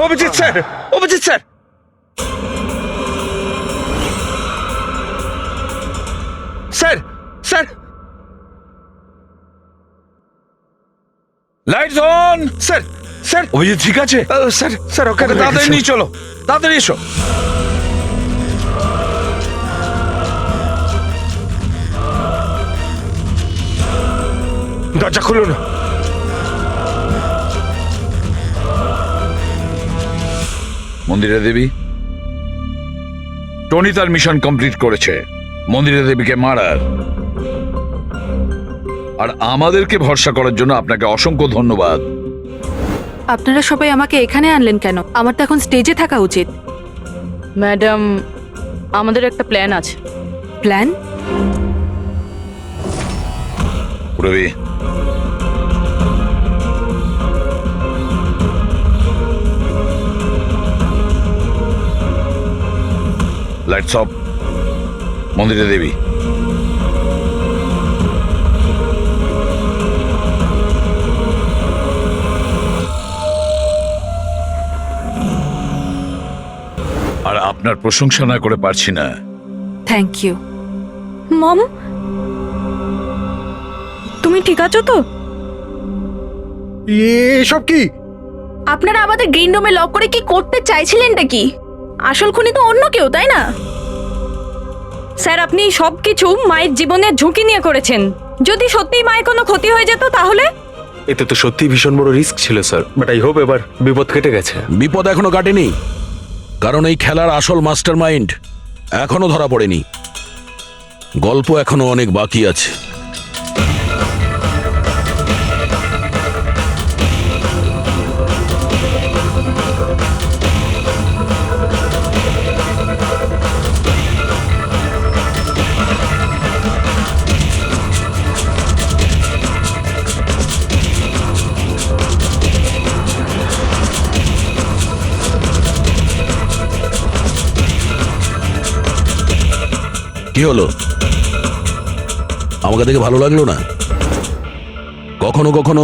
Abhijit sir, Abhijit sir, sir, sir, lights on. Sir, sir, Abhijit ঠিক আছে? স্যার, স্যার ওকে তাড়াতাড়ি নিয়ে চলো, তাড়াতাড়ি এসো। দরজা খুলুন। মন্দিরা দেবী, টনি তার মিশন কমপ্লিট করেছে, মন্দিরা দেবীকে মারার। আর আমাদেরকে ভরসা করার জন্য আপনাকে অসংখ্য ধন্যবাদ। আপনারা সবাই আমাকে এখানে আনলেন কেন? আমার তো এখন স্টেজে থাকা উচিত। ম্যাডাম, আমাদের একটা প্ল্যান আছে। Plan? Ravi, lights off. Mandira Devi, আর আপনার প্রশংসা না করে পারছি না। Thank you. মম, তুমি ঠিক আছো তো? এসব কি? আপনারা আমাদের গ্রিন রুমে লক করে কি করতে চাইছিলেনটা কি? আসল খুনি তো অন্য কেউ, তাই না? স্যার, আপনি সবকিছু মায়ের জীবনের ঝুঁকি নিয়ে করেছেন। যদি সত্যিই মায়ের কোনো ক্ষতি হয়ে যেত তাহলে? এতে তো সত্যি ভীষণ বড় রিস্ক ছিল স্যার, বাট আই হোপ এবার বিপদ কেটে গেছে। বিপদ এখনো কাটেনি, কারণ এই খেলার আসল মাস্টার মাইন্ড এখনো ধরা পড়েনি। গল্প এখনো অনেক বাকি আছে। কি হলো? আমাকে দেখে ভালো লাগলো না? কখনো কখনো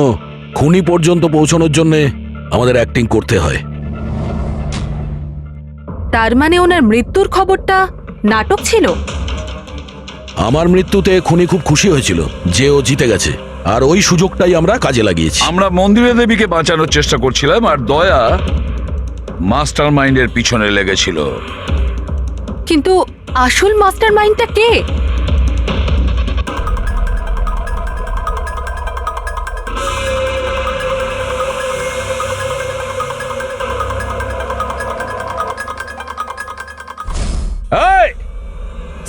খুনি পর্যন্ত পৌঁছানোর জন্য আমাদের অ্যাক্টিং করতে হয়। তার মানে ওনার মৃত্যুর খবরটা নাটক ছিল? আমার মৃত্যুতে খুনি খুব খুশি হয়েছিল যে ও জিতে গেছে, আর ওই সুযোগটাই আমরা কাজে লাগিয়েছি। আমরা মন্দিরা দেবীকে বাঁচানোর চেষ্টা করছিলাম, আর দয়া মাস্টার মাইন্ডের পিছনে লেগেছিল। কিন্তু আসল মাস্টার মাইন্ডটা কে?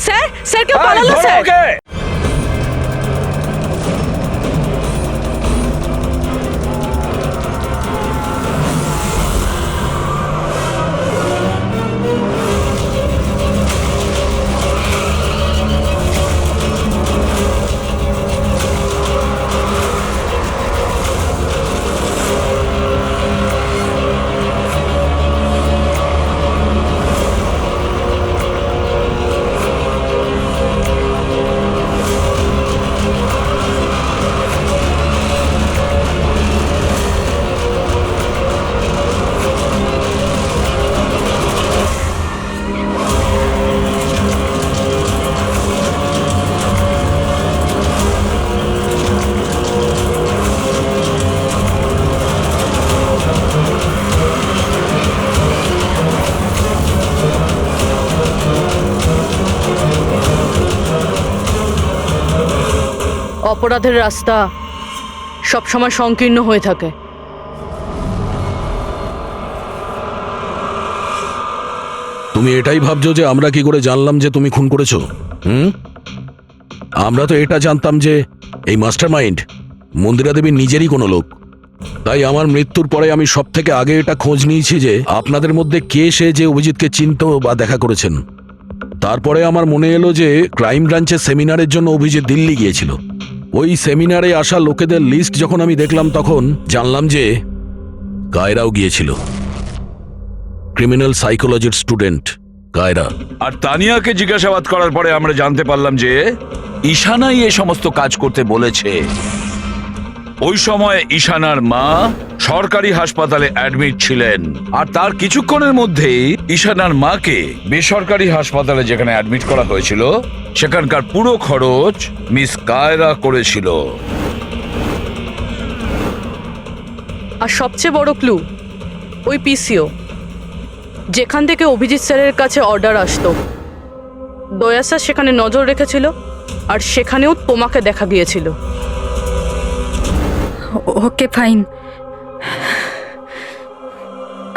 স্যার, স্যার কেউ পালালো স্যার। অপরাধের রাস্তা সবসময় সংকীর্ণ হয়ে থাকে। তুমি এটাই ভাবছো যে আমরা কি করে জানলাম যে তুমি খুন করেছো? আমরা তো এটা জানতাম যে এই মাস্টার মাইন্ড মন্দিরা দেবীর নিজেরই কোনো লোক। তাই আমার মৃত্যুর পরে আমি সব থেকে আগে এটা খোঁজ নিয়েছি যে আপনাদের মধ্যে কে সে যে অভিজিৎকে চিনতো বা দেখা করেছেন। তারপরে আমার মনে এলো যে ক্রাইম ব্রাঞ্চের সেমিনারের জন্য অভিজিৎ দিল্লি গিয়েছিল। ওই সেমিনারে আসা লোকেদের লিস্ট যখন আমি দেখলাম তখন জানলাম যে কায়রাও গিয়েছিল। ক্রিমিনাল সাইকোলজির স্টুডেন্ট কায়রা। আর তানিয়াকে জিজ্ঞাসাবাদ করার পরে আমরা জানতে পারলাম যে ঈশানাই এই সমস্ত কাজ করতে বলেছে। ওই সময় ঈশানার মা সরকারি হাসপাতালে অ্যাডমিট ছিলেন, আর তার কিছুক্ষণের মধ্যেই ঈশানার মাকে বেসরকারি হাসপাতালে যেখানে অ্যাডমিট করা হয়েছিল সেখানকার পুরো খরচ মিস কায়রা করেছিল। আর সবচেয়ে বড় ক্লু ওই পিসিও, যেখান থেকে অভিজিৎ স্যারের কাছে অর্ডার আসতো। দয়া স্যার সেখানে নজর রেখেছিল, আর সেখানেও তোমাকে দেখা গিয়েছিল। Okay fine,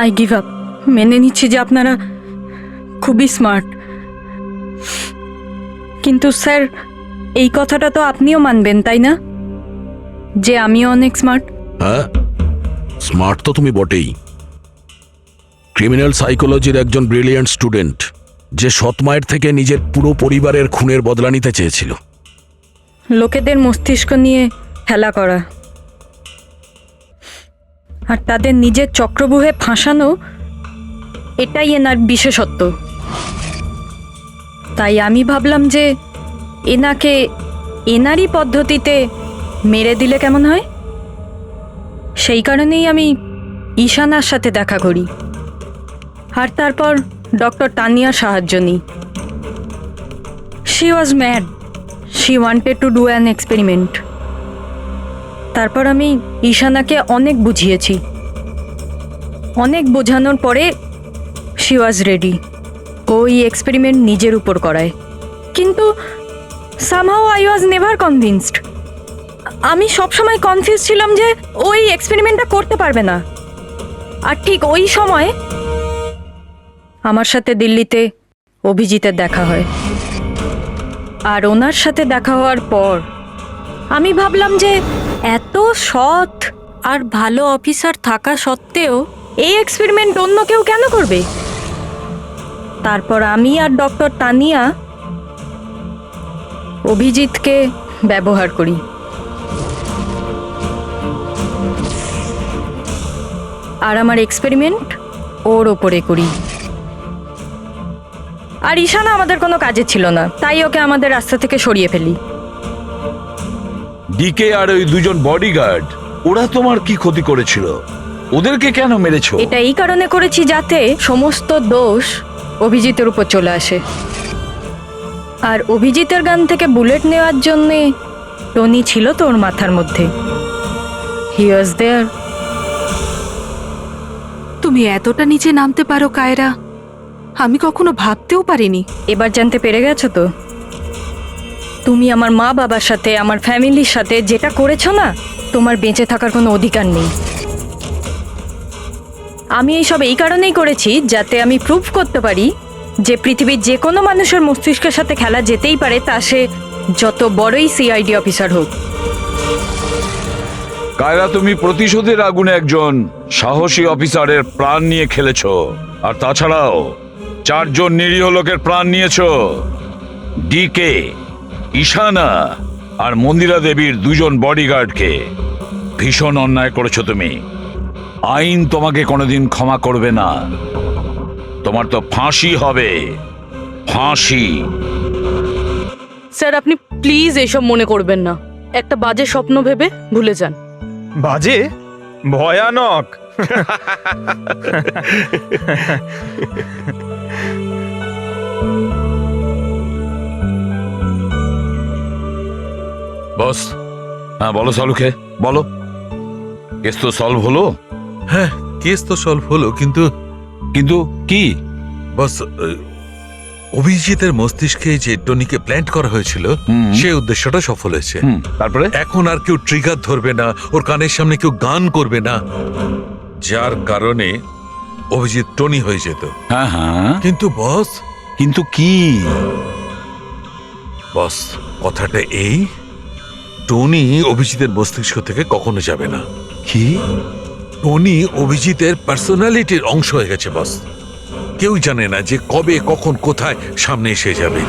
I give up. মেনে নিচ্ছি যে আপনারা খুবই স্মার্ট, কিন্তু স্যার এই কথাটা তো আপনিও মানবেন তাই না, যে আমিও অনেক স্মার্ট? হ্যাঁ, স্মার্ট তো তুমি বটেই। ক্রিমিনাল সাইকোলজির একজন ব্রিলিয়ান্ট স্টুডেন্ট, যে সৎ মায়ের থেকে নিজের পুরো পরিবারের খুনের বদলা নিতে চেয়েছিল। লোকেদের মস্তিষ্ক নিয়ে খেলা করা আর তাদের নিজের চক্রব্যূহে ফাঁসানো, এটাই এনার বিশেষত্ব। তাই আমি ভাবলাম যে এনাকে এনারই পদ্ধতিতে মেরে দিলে কেমন হয়। সেই কারণেই আমি ঈশানার সাথে দেখা করি, আর তারপর ডক্টর তানিয়ার সাহায্য নিই। She was mad, she wanted to do an experiment. তারপর আমি ঈশানাকে অনেক বুঝিয়েছি, অনেক বোঝানোর পরে শি ওয়াজ রেডি। ওই এক্সপেরিমেন্ট নিজের উপর করায়, কিন্তু somehow I was never convinced. আমি সবসময় কনফিউজ ছিলাম যে ওই এক্সপেরিমেন্টটা করতে পারবে না। আর ঠিক ওই সময় আমার সাথে দিল্লিতে অভিজিতের দেখা হয়, আর ওনার সাথে দেখা হওয়ার পর আমি ভাবলাম যে এত সৎ আর ভালো অফিসার থাকা সত্ত্বেও এই এক্সপেরিমেন্ট অন্য কেউ কেন করবে। তারপর আমি আর ডক্টর তানিয়া অভিজিৎকে ব্যবহার করি। আর আমার এক্সপেরিমেন্ট ওর ওপরে করি। আর ঈশানা আমাদের কোনো কাজে ছিল না, তাই ওকে আমাদের রাস্তা থেকে সরিয়ে ফেলি। ডিকে আর ওই দুজন বডিগার্ড, ওরা তোমার কি ক্ষতি করেছিল? ওদেরকে কেন মেরেছো? এটা এই কারণে করেছি যাতে সমস্ত দোষ অভিজিতের উপর চলে আসে। আর অভিজিতের গান থেকে বুলেট নেওয়ার জন্যে টনি ছিল তোর মাথার মধ্যে। হি ওয়াজ দেয়ার। তুমি এতটা নিচে নামতে পারো কায়রা, আমি কখনো ভাবতেও পারিনি। এবার জানতে পেরে গেছো তো? তুমি আমার মা বাবার সাথে, আমার ফ্যামিলির সাথে যেটা করেছো না, তোমার বেঁচে থাকার কোনো অধিকার নেই। আমি এইসব এই কারণেই করেছি যাতে আমি প্রুভ করতে পারি যে পৃথিবীর যে কোনো মানুষের মস্তিষ্কের সাথে খেলা যেতেই পারে, তা সে যত বড়ই সিআইডি অফিসার হোক। কায়রা, তুমি প্রতিশোধের আগুনে একজন সাহসী অফিসারের প্রাণ নিয়ে খেলেছো, আর তাছাড়াও 4 জন নিরীহ লোকের প্রাণ নিয়েছো। ডিকে, ঈশানা আর মন্দিরা দেবীর 2 জন বডিগার্ডকে। ভীষণ অন্যায় করেছো তুমি। আইন তোমাকে কোনোদিন ক্ষমা করবে না। তোমার তো ফাঁসি হবে, ফাঁসি। স্যার, আপনি প্লিজ এসব মনে করবেন না। একটা বাজে স্বপ্ন ভেবে ভুলে যান। বাজে? ভয়ানক। বস, হ্যাঁ বলো সালুকে, বলো। কেস তো সলভ হলো? হ্যাঁ, কেস তো সলভ হলো, কিন্তু কিন্তু কি? বস, অভিজিতের মস্তিষ্কে যে টনিকে প্ল্যান্ট করা হয়েছিল, সেই উদ্দেশ্যটা সফল হয়েছে। তারপরে এখন আর কেউ ট্রিগার ধরবে না, ওর কানের সামনে কেউ গান করবে না, যার কারণে অভিজিৎ টনি হয়ে যেত। হ্যাঁ হ্যাঁ, কিন্তু বস, কিন্তু কি? বস, কথাটা এই, টনি অভিজিতের মস্তিষ্ক থেকে কখনো যাবে না। কি? টনি অভিজিতের পার্সোনালিটির অংশ হয়ে গেছে বস। কেউ জানে না যে কবে, কখন, কোথায় সামনে এসে যাবে।